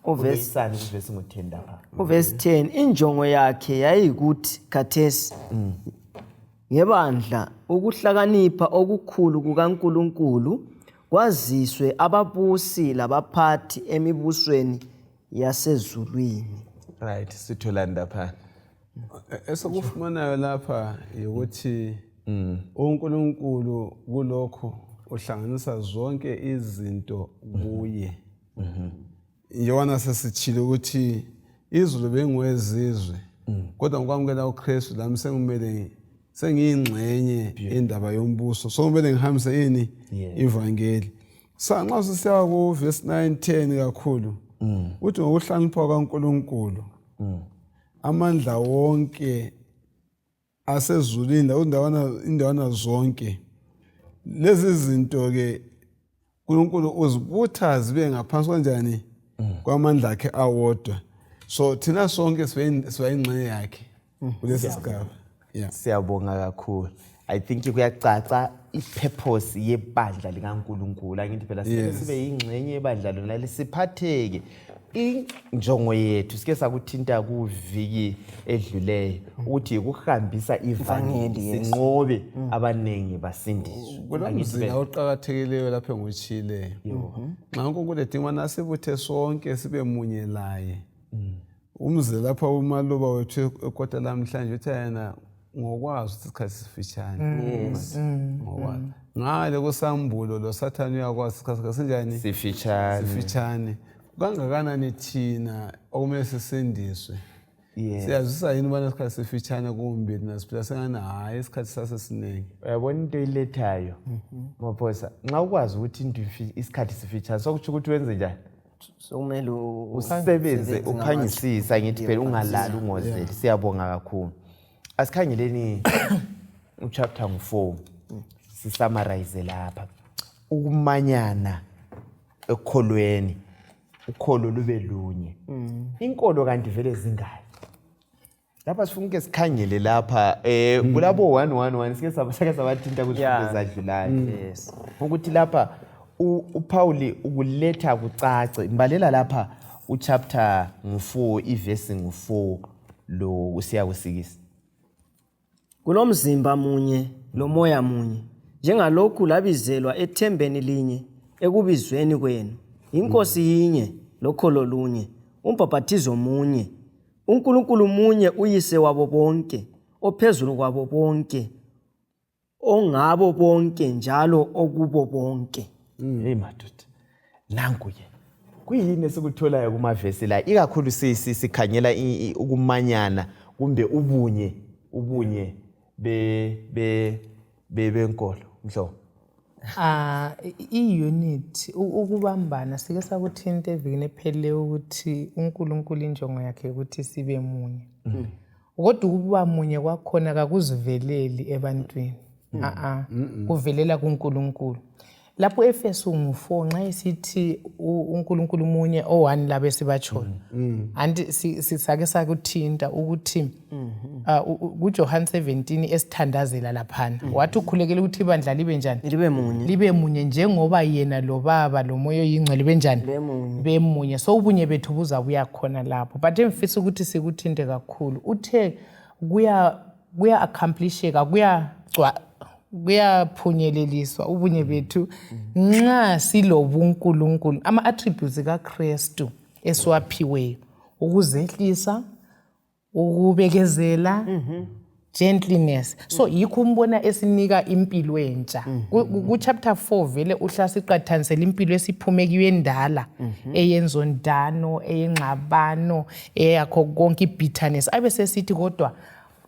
uloyisani kuvese ngo10 lapha Verse 10 injongo yakhe yayikuthi khathesi ngebandla ukuhlakanipha okukhulu kukaNkulunkulu kwaziswe ababusi labaphathi emibusweni yasezulwini. right sithola ndapha esokufumanayo lapha ukuthi uNkulunkulu kulokho uhlanganisa zonke izinto kuye Yohana sesichile ukuthi izulu bengwezizwe kodwa ngokwamukela uKristu lami sengumele sengiyingxenye indaba yombuso so kumele ngihambise yini ivangeli sanxa sisiya ku verse 9-10 kakhulu uthi ngokuhlakanipha kaNkulunkulu amandla wonke asezulwini indawana zonke lezi zinto ke uNkulunkulu uzibutha zibe ngaphansi kanjani kwamandla akhe awodwa so thina sonke sibayingxenye yakhe kulesi sigaba yeah siyabonga kakhulu I think kuyacaca ipurpose yebandla likaNkulunkulu angithi phela sibe yingxenye yebandla lona lisiphatheke injongo yethu sike sakuthinta kuviki edluleyo ukuthi ukuhambisa ivangeli sinqobe abanengi basindiswe kulomzila oqhakathekileyo lapha enguchile nxa uNkulunkulu edinga nasibuthe sonke sibe munye laye umzila lapha umaluba wethu ekota lamhlanje uthi yena ngokwazi ukuthi isikhathi sifitshane ngokwazi ngale kusambulo lo sathane uyakwazi isikhathi sinjani sifitshane kangakanani thina okumele sisindiswe siyazisa yini ubana isikhathi sifitshane kumbe nasiphila sengani hayi isikhathi sasesiningi uyabona into ilethayo maphosa nxa ukwazi ukuthi into isikhathi sifitshane sokuthi ukuthi wenze njani sokumele usebenze ukhangisisa ngithi phela ungalali ungozeli siyabonga kakhulu asikhangeleni uchapter 4 sisummarize lapha ukumanyana ekholweni ukholo lube lunye inkolo kanti vele zingaki lapha sifuna ke sikhangele lapha kulabo 111 sike sabathinta kuzifundo zadlulayo yes ukuthi lapha uPaul ukuletha kucace imbalela lapha uchapter 4 iverse ngo4 lo usiya ku6 kulomzimba munye lomoya munye njengalokhu labizelwa ethembeni linye ekubizweni kwenu inkosi yinye lokholo lunye umbhaphathizo munye uNkulunkulu munye uyise wabo bonke ophezulu kwabo bonke ongabo bonke njalo okubo bonke. Hey madoda nanku ke kuyini esikutholayo kuma verse la ikakhulu sikhangela ukumanyana kumbe ubunye benkolo mhlo i-unit ukubambana sike sakuthinta evikini ephele ukuthi uNkulunkulu injongo yakhe ukuthi sibe munye kodwa ukuba munye kwakhona kakuziveleli ebantwini kuvelela kuNkulunkulu. Lapho Efesu 4 nxa esithi uNkulunkulu munye o1 labe sibachona anti sisake sakuthinta ukuthi kuJohn 17 esithandazela laphana wathi ukhulekela ukuthi ibandla libe njani, libe munye njengoba yena lo Baba lo Moya oyingcwele benjani, bemunye. So ubunye bethu buzabuya khona lapho, but emfisa ukuthi sikuthinte kakhulu uthe kuya accomplisheka kuyaphunyeleliswa ubunye bethu nxa silobuNkulunkulu, ama-attributes kaKristu esiwaphiweyo: ukuzehlisa, ukubekezela, gentleness. So yikho umbona esinika impilo entsha. Ku-chapter 4 vele uhla siqathanisela impilo esiphume kiyo endala eyenzondano, eyengxabano, eyakho konke ibitterness. Abe sesithi kodwa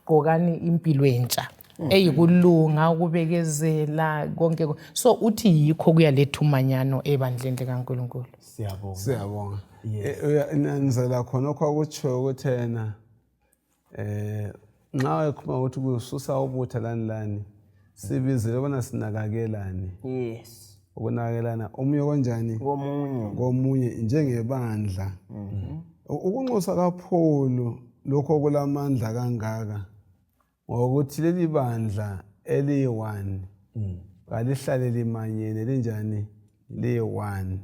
gqokani impilo entsha eyikulunga, ukubekezela konke. So uthi yikho kuyaletha umanyano ebandleni likaNkulunkulu. Siyabonga. Nanzela khona kwakutsho ukuthi yena nxa ekhuluma ukuthi kususa ubutha lani sibizele bona sinakakelani. Yes. Ukunakelana omunye konjani? Komunye njengebandla. Ukunxusa kakhulu lokho kulamandla kangaka ngokuthi leli bandla eli1 kalihlale limanyene linjani, li1.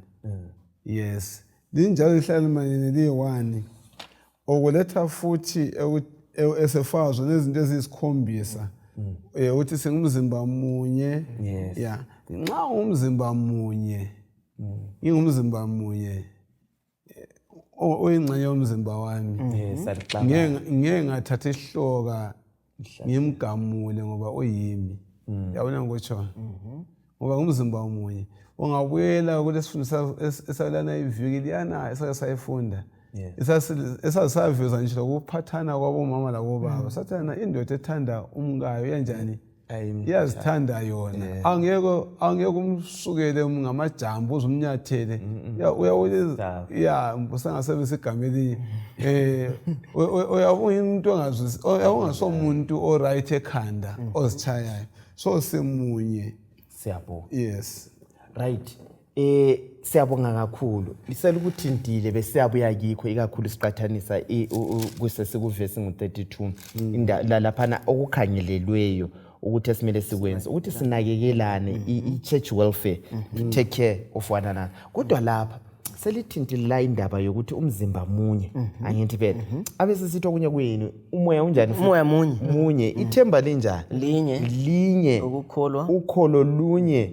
Yes, linjalo lihlale limanyene li1 okuletha futhi esefazwe nezinto ezisikhombisa ukuthi singumzimba munye. Yeah, nxa umzimba munye ingumzimba munye oyingxenye yomzimba wami, ngeke ngathatha ihloka ngimgamule ngoba uyimi. Yabona ngokutsho ngoba ngumzimba munye. Ungabuyela kulesifundo esalana iviki liyana esake sayifunda esasaveza nje lokuphathana kwabomama labobaba. Sathana indoda ethanda umkayo yanjani, iyazithanda yona. Angeke umsukele ngamajambo uzumnyathele. Usangasebenzisa igama elinye. Uyabona umuntu ongasomuntu oright ekhanda ozichayayo. So simunye. Siyabonga. Yes. Right. Siyabonga kakhulu. Lisela ukuthintile besiyabuya kikho ikakhulu siqathanisa kusesikuvesi ngo32 laphana okukhangelelweyo ukuthi esimele sikwenze ukuthi sinakekelane i-church welfare, to take care of one another. Kodwa lapha selithintile la indaba yokuthi umzimba munye, angithi phela abese sithi okunye kuyini, umoya unjani? Umoya munye, ithemba linjani? Linye, ukholo lunye,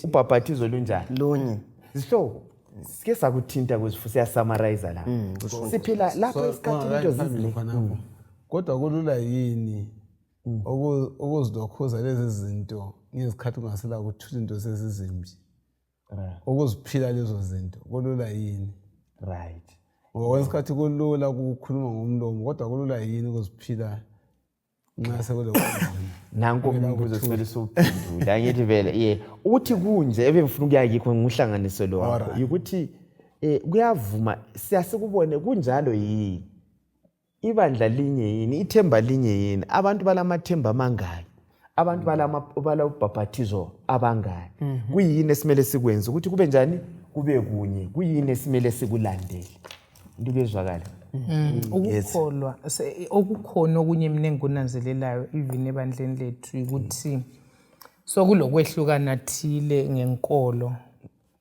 ubhabhathizo lunjani? Lunye. Sihlobo sike sakuthinta kuzifu siya-summarize la siphila lapho esikhathini into ziziningi. Kodwa kulula yini ukuzidokhuza lezi zinto ngezikhathi ungasela kuthula into sezizimbi? Ukuziphila lezo zinto kulula yini? Right. Ngoba isikhathi kulula ukukhuluma ngomlomo, kodwa kulula yini ukuziphila nxa sekulekwenzana? Nanko umbuzo sifele sophendula. Angithi vele uthi kunje ebengifuna ukuya kikho nguhlanganiso lo wakho ukuthi kuyavuma siyasikubone kunjalo yini, ibandla linye yini, ithemba linye yini, abantu balamathemba amangaki, abantu bala ubhabhathizo abangaki, kuyini esimele sikwenze ukuthi kube njani, kube kunye, kuyini esimele sikulandele? Into kezwakala. Ukukholwa okukhona okunye mina engunanzelelayo even ebandleni lethu ukuthi sokulokwehlukana thile ngenkolo,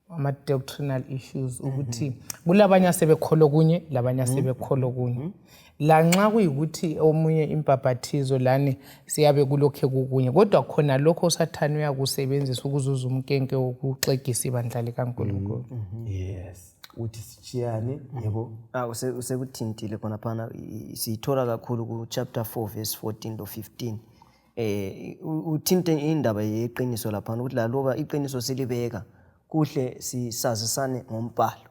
ama-doctrinal issues, ukuthi kulabanye asebekholwa kunye labanye asebekholwa kunye. La nxa kuyikuthi omunye impaphathizo lani siyabe kulokhe kukunye, kodwa khona lokho usathane uyakusebenzisa ukuzuza umkenke wokuxegisa ibandla likaNkulunkulu. Yes. Uthi sichiyane yebo. Usekuthintile khona phana siyithola kakhulu ku chapter 4 verse 14 to 15. Uthinte indaba yeqiniso lapha ukuthi laloba iqiniso silibeka kuhle sisazisane ngombhalo.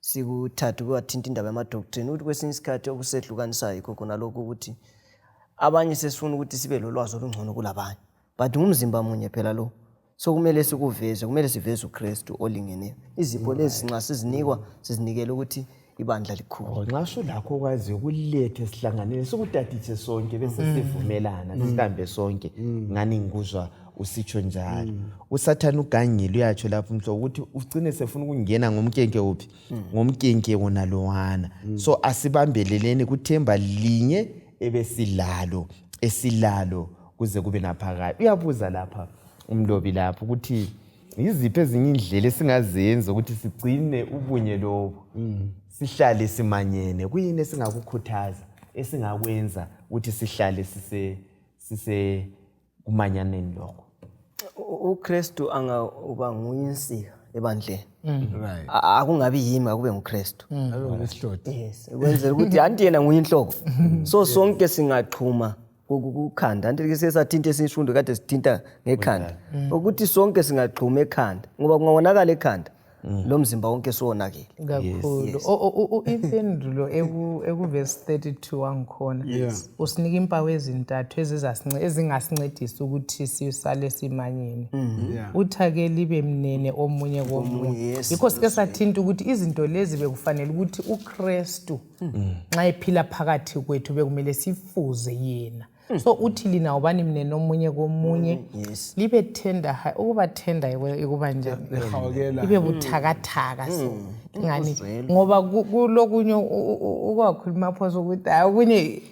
Sikuthatha kwathinta indaba yama-doctrine ukuthi kwesinye isikhathi okusedlukanisa yikho khona lokho ukuthi abanye sesifuna ukuthi sibe lolwazi olungcono kulabanye, but ngumzimba munye phela lo. So kumele sikuveze, kumele siveze uKristu olingeneyo. Izipho lezi nxa sizinikwa sizinikele ukuthi ibandla likhulu. Nxa sulakho okwazi ukulethe sihlanganele sokutadithe sonke bese sivumelana sihambe sonke ngani ngikuzwa usitsho njalo. Usathana ugangile uyatsho lapho mhlobo ukuthi ugcine sefuna ukungena ngomkenke uphi ngomkenke wona lowana. So asibambeleleni kuthemba linye ebesilalo esilalo kuze kube naphakade. Uyabuza lapha umlobi lapho ukuthi yiziphi ezinye indlela esingazenza ukuthi sigcine ubunye lobo sihlale simanyene. Kuyini esingakukhuthaza esingakwenza ukuthi sihlale sise kumanyaneni lokho? uKristu uba nguyinsika ebandleni. Right. Akungabi yimi akube nguKristu. Abe Yes, ukwenzela ukuthi anti yena nguyinhloko. So sonke singaxhuma kukhanda. Anti ke sesathinta Isifundo kade sithinta ngekhanda. Ukuthi sonke singaxhuma ekhanda ngoba kungawonakala ekhanda lo mzimba wonke sowonakele. Kakhulu. Impendulo ekuverse 32 wangikhona usinika impawu ezintathu ezingasincedisa ukuthi sisale simanyene. Uthake libe mnene omunye komunye. Yikho sike sathinta ukuthi izinto lezi bekufanele ukuthi uKristu nxa ephila phakathi kwethu bekumele sifuze yena. So uthi lina ubani mnene omunye komunye libe tender. Ukuba tender ekuba njani? Libe buthakathaka so ngani ngoba kulokunye ukwakhuluma phoso ukuthi akunye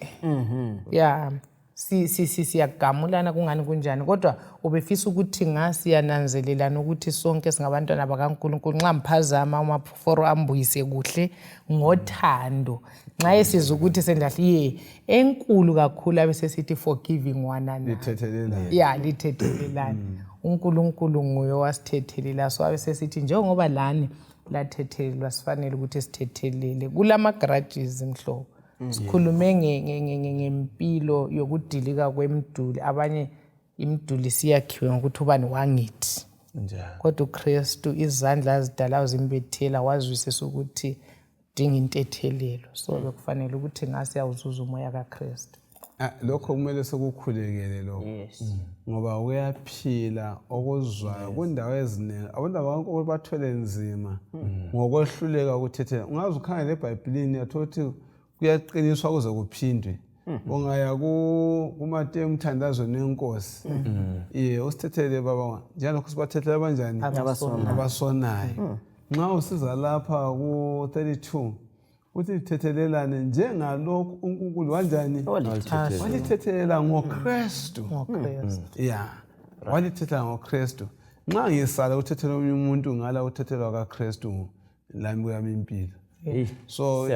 siyagamulana kungani kunjani kodwa ubefisa ukuthi ngasi yananzelelana ukuthi sonke singabantwana bakaNkulunkulu nxa mphazama umaforo ambuyise kuhle ngothando nxa esiza ukuthi sendahle enkulu kakhulu abesesithi forgiving one another lithethelelana uNkulunkulu nguye wasithethelela so abesesithi njengoba lani lathethelelwa sifanele ukuthi sithethelele kulama grudges mhlobo. Sikhulume ngempilo yokudilika kwemiduli abanye imiduli siyakhiwe ngokuthi ubani wangithi kodwa uKristu izandla azidala uzimbethela wazwisisa ukuthi dinga intethelelo so bekufanele ukuthi ngase yawuzuza umoya kaKristu. Lokho kumele sekukhulekele lokho ngoba uyaphila okuzwayo kundawo eziningi abantu abankonke bathwele nzima ngokwehluleka ukuthethela. Ungaze ukhangele eBhayibhelini yathothi kuyaqiniswa kuze kuphindwe. Ungaya kuMateyu umthandazweni wenkosi. Usithethele baba njalo kusibathethela kanjani abasonayo. Nxa usiza lapha ku 32 uthi thethelelane njengalokho uNkulunkulu kanjani walithethelela ngoKristu. Walithethelela ngoKristu. Nxa ngisala uthethela umuntu ngala uthethelwa kaKristu lami kuyami impilo. So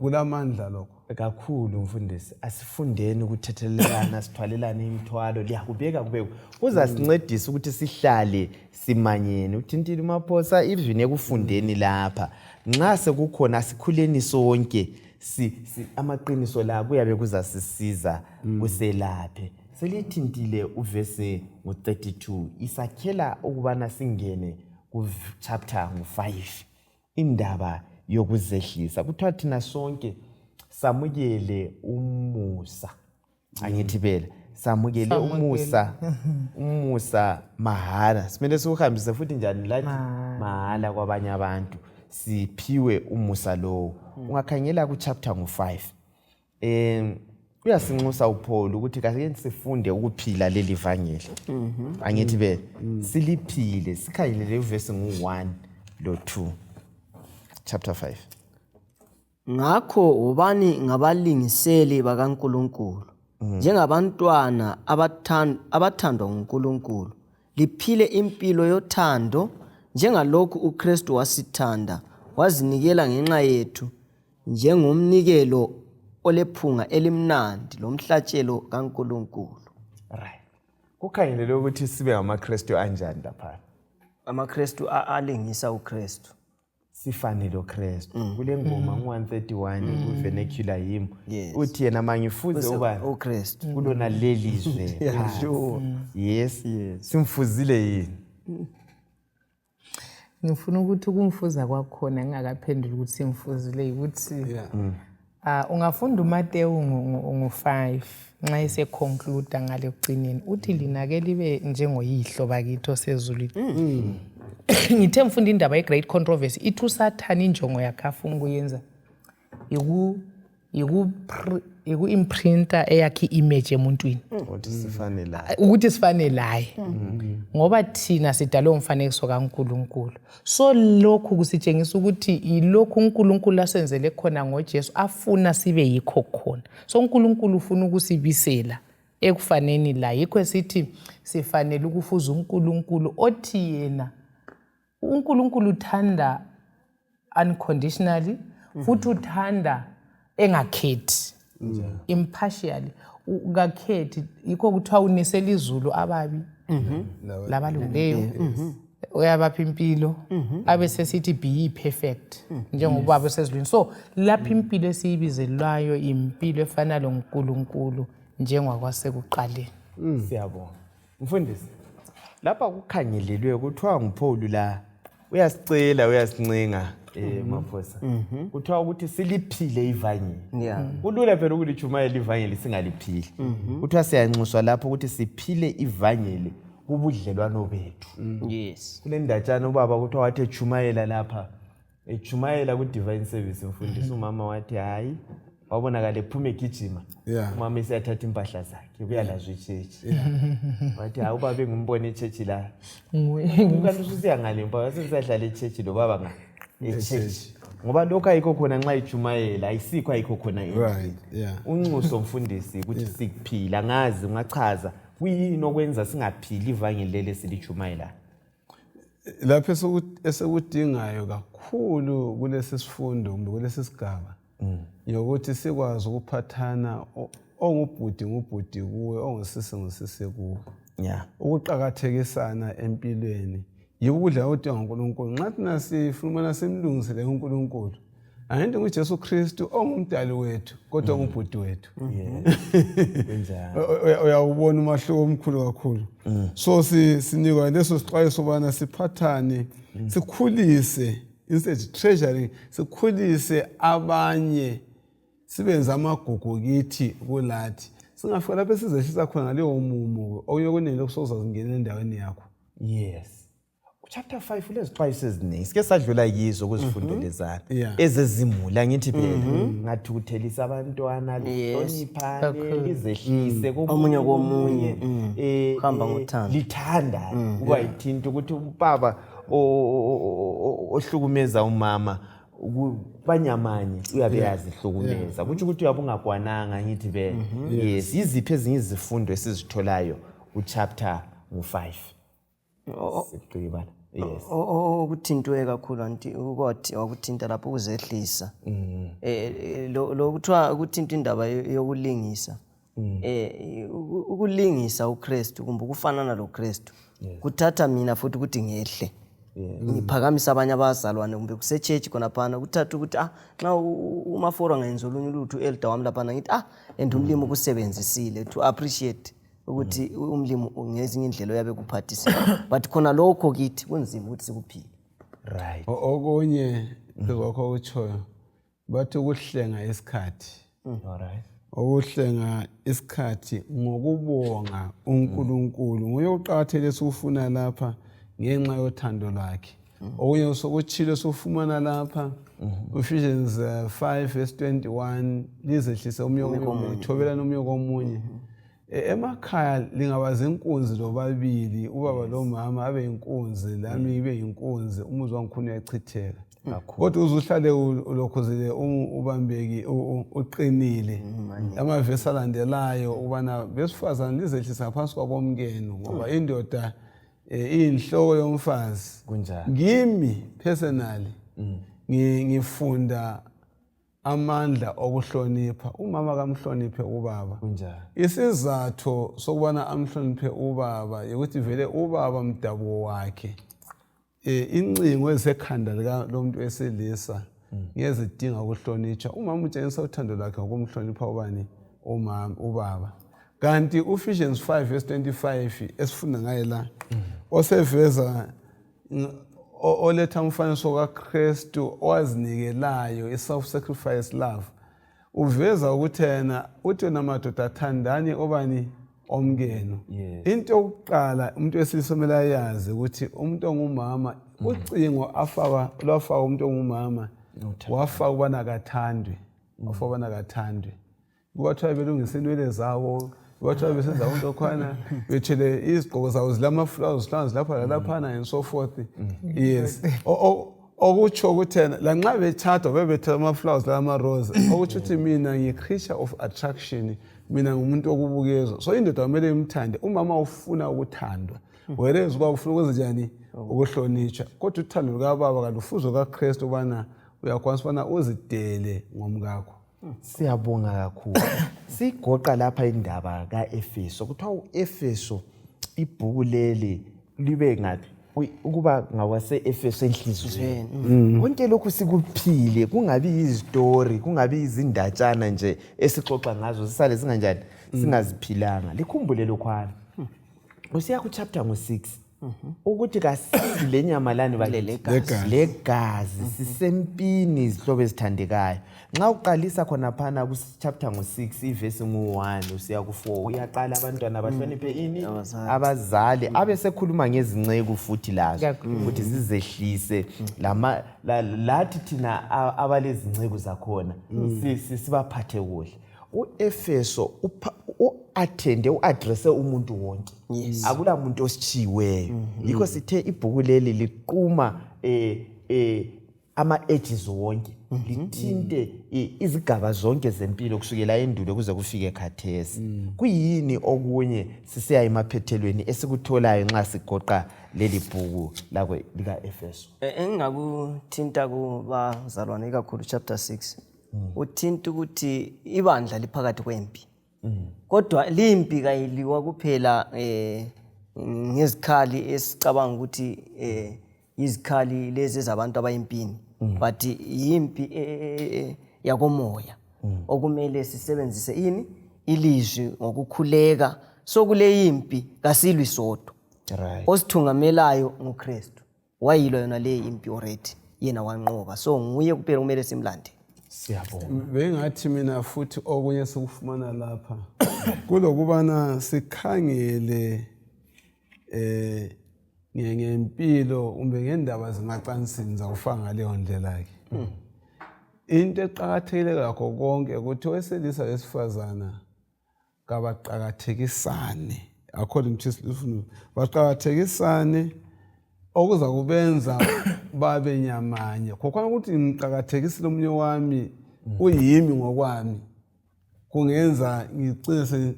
kulamandla lokho kakhulu mfundisi. Asifundeni ukuthethelelana sithwalelane imithwalo liyakubeka kubeka uzasincedisa ukuthi sihlale simanyene. Uthintile umaphosa even ekufundeni lapha nxa sekukhona asikhuleni sonke amaqiniso la kuyabe kuzasisiza kuselaphe. Selithintile uverse ngo32 isakhela ukubana singene ku chapter ngo5 indaba yokuzehlisa. Kuthiwa thina sonke samukele umusa. Angithi phela samukele umusa mahala. Simele siuhambise futhi njani lathi mahala kwabanye abantu siphiwe umusa lo. Ungakhangela ku chapter ngo5 uyasinxusa uPaul ukuthi kake sifunde ukuphila leli vangeli. Angithi phela siliphile sikhangele uverse ngo1 lo 2 chapter 5. Ngakho ubani ngabalingiseli bakaNkulunkulu njengabantwana abathandwa nguNkulunkulu liphile impilo yothando njengalokhu uKristu wasithanda wazinikela ngenxa yethu njengomnikelo olephunga elimnandi lomhlatshelo kaNkulunkulu. Right. Kukhangele ukuthi sibe ngamaKristu anjani lapha? AmaKristu alingisa uKristu. Sifanele uKristu. Kule ngoma ngo131 kuvernacular hymn uthi yena mangifuze ubani uKristu kulona lelizwe. Yes. Simfuzile yini? Ngifuna ukuthi kumfuza kwakhona ngingakaphendula ukuthi simfuzile ukuthi ungafunda uMateyu ngo5 nxa eseconclude ngale ugcineni uthi lina ke libe njengoyihlo bakithi osezulwini. Ngithe mfunda indaba ye great controversy ithi uSathane injongo yakhe afuna ukuyenza iku-imprinta eyakhe image emuntwini ukuthi sifane laye ngoba thina sidalwe umfanekiso kaNkulunkulu. So lokhu kusitshengisa ukuthi ilokhu uNkulunkulu asenzele khona ngoJesu afuna sibe yikho khona. So uNkulunkulu ufuna ukusibisela ekufaneni la, yikho sithi sifanele ukufuza uNkulunkulu othi yena uNkulunkulu uthanda unconditionally futhi uthanda engakhethi impartially, ukakhethi. Yikho kuthiwa unisela izulu ababi labalungileyo, uyabapha impilo, abe sesithi be ye perfect njengobaba osezulwini. So lapha impilo esiyibizelwayo impilo efana loNkulunkulu njengokwasekuqaleni. Siyabonga mfundisi. Lapha kukhangelelwe kuthiwa nguPaul la uyasicela uyasincenga Maphosa kuthiwa ukuthi siliphile ivangeli. Kulula phela ukulichumayela ivangeli singaliphili. Kuthiwa siyanxuswa lapho ukuthi siphile ivangeli kubudlelwano bethu. Yes. Kule ndatshana ubaba kuthiwa wathi echumayela lapha, echumayela ku divine service mfundisi, umama wathi hayi wabonakala ephuma egijima. Umama esiyathatha impahla zakhe uyalazwa ichurch. Wathi hayi ubaba engimbone ichurch la. Kanti ususiya ngale mpaka sesiyahlala ichurch lo baba nga ichurch. Ngoba lokho ayikho khona nxa ichumayela ayisikho ayikho khona endlini. Unxuso mfundisi ukuthi sikuphila ngazi ungachaza kuyini okwenza singaphili ivangeli leli silichumayela. Lapho esekudingayo kakhulu kulesi sifundo kumbe kulesi sigaba yokuthi sikwazi ukuphathana ongubhudi ngubhudi kuwe, ongusisi ngusisi kuwe. Ukuqakathekisana empilweni yikudla odinga uNkulunkulu. Nxa thina sifumana simlungisele uNkulunkulu, ayinto nguJesu Kristu ongumdali wethu kodwa ungubhudi wethu. Uyawubona umahluko omkhulu kakhulu. So sinikwa leso sixwayiso bana siphathane, sikhulise instead treasuring, sikhulise abanye, sibenza amagugu kithi kulathi. Singafika lapho sizehlisa khona ngaleyo mumo okuyokunene okusoza zingena endaweni yakho. Yes. Chapter 5 ulezixwayiso eziningi. Sike sadlula yizo kuzifundo lezana ezezimula ngithi phela ngathi uthelisa abantwana lihloniphane lizehlise omunye komunye hamba ngothando lithanda kuba yithinto ukuthi ubaba ohlukumeza umama kubanyamanye uyabe yazihlukumeza kuthi ukuthi uyabe ungakwananga ngithi phela. Yes, iziphi ezinye izifundo esizitholayo ku chapter 5? Siqhibala. Yes. Okuthintwe kakhulu anti ukuthi wakuthinta lapho ukuzehlisa. Lo kuthiwa ukuthinta indaba yokulingisa. Ukulingisa uKristu kumbe ukufanana loKristu kuthatha mina futhi ukuthi ngehle. Ngiphakamisa abanye abazalwane kumbe kusechurch khona phana kuthatha ukuthi nxa umaforo ngayenza olunye ulutho elder wami lapha ngithi and umlimo kusebenzisile to appreciate ukuthi umlimo ngezinye indlela uyabe kuphathisa but khona lokho kithi kunzima ukuthi sikuphile. Right. Okunye lokho utshoyo bathi ukuhlenga isikhathi. Alright. Ukuhlenga isikhathi ngokubonga uNkulunkulu nguye uqakathele sifuna lapha ngenxa yothando lwakhe. Okunye sokuchilo sofumana lapha Ephesians 5:21 lizehlisa umyoko omunye thobelana umyoko omunye. Emakhaya lingabaza inkunzi lobabili ubaba lomama abe inkunzi lami ibe inkunzi umuzi wangikhona uyachitheka. Kodwa uzuhlale ulokhuzile ubambeki uqinile. Amavesi alandelayo ubana besifazana lizehlisa ngaphansi kwabomkenu ngoba indoda inhloko yomfazi. Ngimi personally ngifunda amandla okuhlonipha umama kamhloniphe ubaba. Isizathu sokubana amhloniphe ubaba ukuthi vele ubaba mdabo wakhe incingo esekhanda lika lomuntu wesilisa ngezidinga ukuhlonitshwa. Umama utshengisa uthando lwakhe ngokumhlonipha ubani umama ubaba. Kanti Ephesians 5:25 esifunda ngaye la oseveza oletha umfaniso kaKristu owazinikelayo self-sacrifice love uveza ukuthi yena uthi wena madoda athandani obani omkenu. Into yokuqala umuntu wesilisa yazi ukuthi umuntu ongumama ucingo lwafaka umuntu ongumama wafaka ubana akathandwe afobana kathandwe kubathiwa belungisa inwele zawo bathiwa besenza into khona bethele izigqoko zawo zilamaflowers lapha lalaphana and so forth. Yes. Okutsho ukuthi la nxa bethatha bebethela ama-flowers lama-rose okutsho ukuthi mina ngi-creature of attraction, mina ngumuntu okubukezwa. So indoda kumele imthande. Umama ufuna ukuthandwa, whereas ubaba ufuna ukwenza njani? Ukuhlonitshwa. Kodwa uthando lukababa kalufuzo kaKristu ubana uyakwanisa ubana uzidele ngomkakho. Siyabonga kakhulu. Sigoqa lapha indaba ka-Efeso. Kuthiwa u-Efeso ibhuku leli libe ngathi ukuba ngawase-Efesu Ngenhliziyo. Konke lokhu sikuphile, kungabi izistory, kungabi izindatshana nje esixoxa ngazo sisale singanjani singaziphilanga. Likhumbule lokhwana. Usiya ku chapter ngo-6 ukuthi kasisi lenyama lani legazi sisempini izihlobo ezithandekayo. Nxa uqalisa khona phana ku chapter ngo-6 ivesi ngu-1 usiya ku-4 uyaqala abantwana abahloniphe ini abazali abesekhuluma ngezinceku futhi lazo ukuthi zizehlise lathi thina abalezinceku zakhona sibaphathe kuhle. U-Efeso u-addresse umuntu wonke. Akula muntu ositshiweyo. Yikho sithe ibhuku leli liquma ama-edges wonke, lithinte izigaba zonke zempilo kusukela endulo kuze kufike khathesi. Kuyini okunye sisiya emaphethelweni esikutholayo nxa sigoqa leli bhuku lika-Efeso? Engingakuthinta kubazalwane ikakhulu chapter 6 uthinta ukuthi ibandla liphakathi kwempi. Kodwa limpi kayiliwa kuphela ngezikhali esicabanga ukuthi izikhali lezi ezabantu abayimpini, but yimpi yakomoya okumele sisebenzise ini ilizwi ngokukhuleka. So kule yimpi kasilwi sodwa, osithungamelayo nguKristu, wayilwa yona le impi already, yena wanqoba. So nguye kuphela kumele simlande. Siyabonga. Bengathi mina futhi okunye sikufumana lapha kulokubana sikhangele ngempilo umbe ngendaba zemacansini zawufanga ngaleyo ndlela ke. Into eqhakathekile kakho konke ukuthi owesilisa wesifazana kabaqhakathekisane, according to Isifundo, baqhakathekisane okuza kubenza babe nyamanye. Khokhona ukuthi ngiqhakathekisile omunye wami uyimi ngokwami kungenza ngicise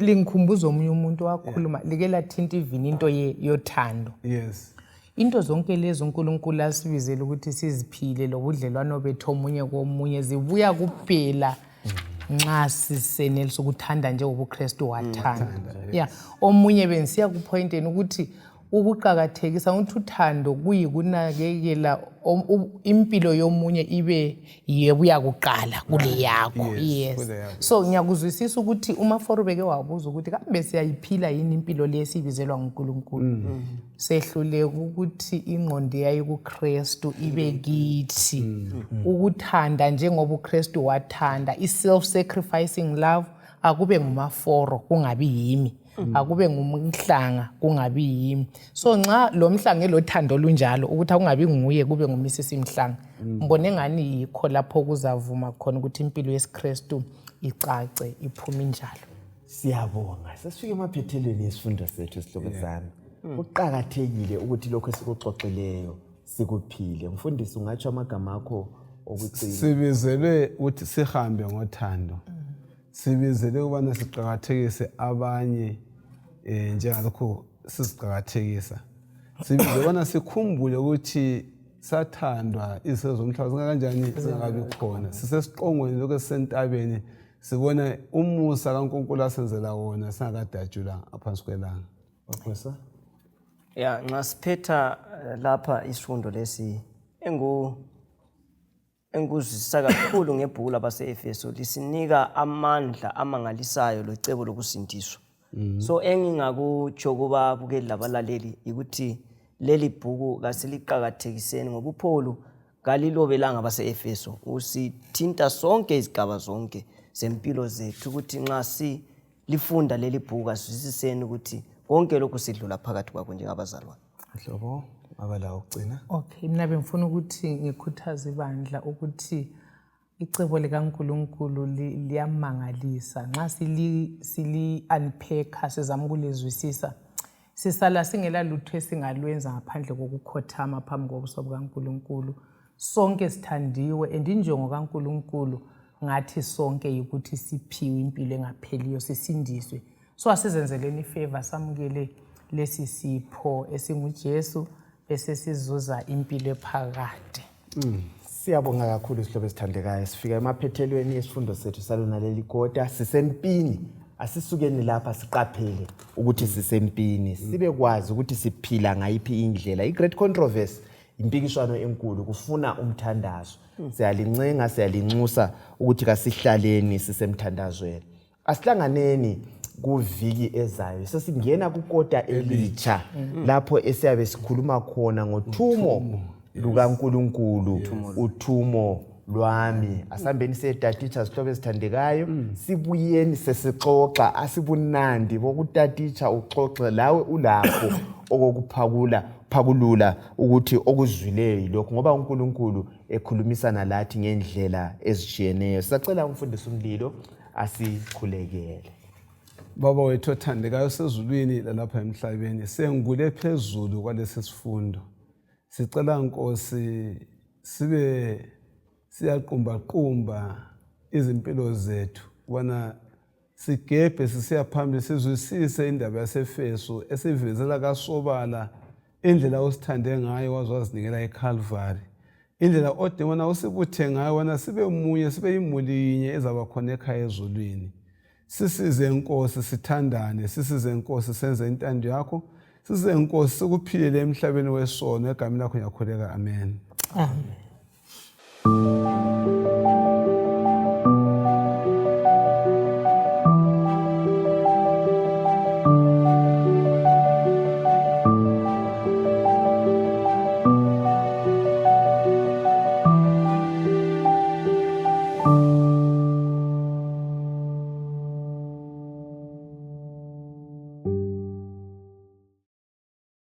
lingikhumbuza omunye umuntu wakhuluma like lathinta even into yothando. Yes. Into zonke lezo uNkulunkulu asibizela ukuthi siziphile lobudlelwano bethu omunye komunye zibuya kuphela nxa sisenelisa ukuthanda njengoba uKristu wathanda. Omunye bensiya kupointeni ukuthi ukuqhakathekisa ukuthi uthando kuyikunakekela impilo yomunye ibe yebuya kuqala kule yakho. Yes. So ngiyakuzwisisa ukuthi uma Forubeke wabuza ukuthi kambe siyayiphila yini impilo lesibizelwa nguNkulunkulu. Sehluleke ukuthi ingqondo yayo kuKristu ibe kithi. Ukuthanda njengoba uKristu wathanda, i-self-sacrificing love akube ngumaforo kungabi yimi. Akube ngumhlanga kungabi yimi. So nxa lo mhlanga elothando lunjalo ukuthi akungabi nguye kube ngumisisi mhlanga, ngibone ngani yikho lapho kuzavuma khona ukuthi impilo yesiKristu icace iphume injalo. Siyabonga. Sesifike emaphethelweni esifundo sethu esihlobezana. Kuqhakathekile ukuthi lokho esikuxoxileyo sikuphile. Mfundisi ungatsho amagama akho okucina. Sibizelwe ukuthi sihambe ngothando. Sibizelwe ukubana siqhakathekise abanye njengalokho siziqhakathekisa. Sibizelwe ukubana sikhumbule ukuthi sathandwa izizwe zomhlaba zingakanjani zingakabi khona. Sisesiqongweni lokho sisentabeni sibona umusa kaNkulunkulu asenzela wona singakadatshulanga ngaphansi kwelanga. Professor? Nxa siphetha lapha isifundo lesi enguzwisisa kakhulu ngebhuku labase-Efeso lisinika amandla amangalisayo locebo lokusindiswa. So engingakutsho kubabukeli labalaleli ukuthi leli bhuku kasiliqhakathekiseni ngoba uPaul kalilobelanga abase-Efeso, usithinta sonke izigaba zonke zempilo zethu ukuthi nxa silifunda leli bhuku asizwisiseni ukuthi konke lokhu sidlula phakathi kwakho njengabazalwane. abala ukugcina. Okay, mina bengifuna ukuthi ngikhuthaze ibandla ukuthi icebo likaNkulunkulu liyamangalisa. Nxa sili unpack sizama ukulizwisisa, sisala singela lutho esingalwenza ngaphandle kokukhothama phambi kobuso bukaNkulunkulu. Sonke sithandiwe and injongo kaNkulunkulu ngathi sonke ukuthi siphiwe impilo engapheliyo, sisindiswe. So asizenzeleni ifavor, samukele lesi sipho esinguJesu bese sizuza impilo ephakade. Siyabonga kakhulu isihlobo esithandekayo. Sifika emaphethelweni esifundo sethu salona leli kota. Sisempini, asisukeni lapha siqaphele ukuthi sisempini, sibe kwazi ukuthi siphila ngayiphi indlela. I-great controversy, impikishwano enkulu, kufuna umthandazo. Siyalincenga, siyalinxusa ukuthi kasihlaleni sisemthandazweni. Asihlanganeni kuviki ezayo sesingena kukota elitsha lapho esiyabe sikhuluma khona ngothumo lukaNkulunkulu, uthumo lwami. Asambeni siyetaticha sihlobo esithandekayo, sibuyeni sesixoxa asibunandi bokutaticha uxoxe lawe ulapho okokuphakulula ukuthi okuzwileyo lokho, ngoba uNkulunkulu ekhulumisana lathi ngendlela ezitshiyeneyo. Sisacela umfundisi umlilo asikhulekele. Baba wethu othandekayo sezulwini lalapha emhlabeni, sengule phezulu kwalesi sifundo. Sicela Nkosi sibe siyaqumba izimpilo zethu, wana sigebhe sisiya phambili sizwisise indaba yaseFesu esivezela kasobala indlela osithande ngayo waze wazinikela eCalvary, indlela odemona usibuthe ngayo wana sibe munye, sibe imuli yinye ezaba khona ekhaya ezulwini. Sisize Nkosi sithandane, sisize Nkosi senze intando yakho, sisize Nkosi sikuphilele emhlabeni wesono egameni lakho ngiyakhuleka. Amen. Amen.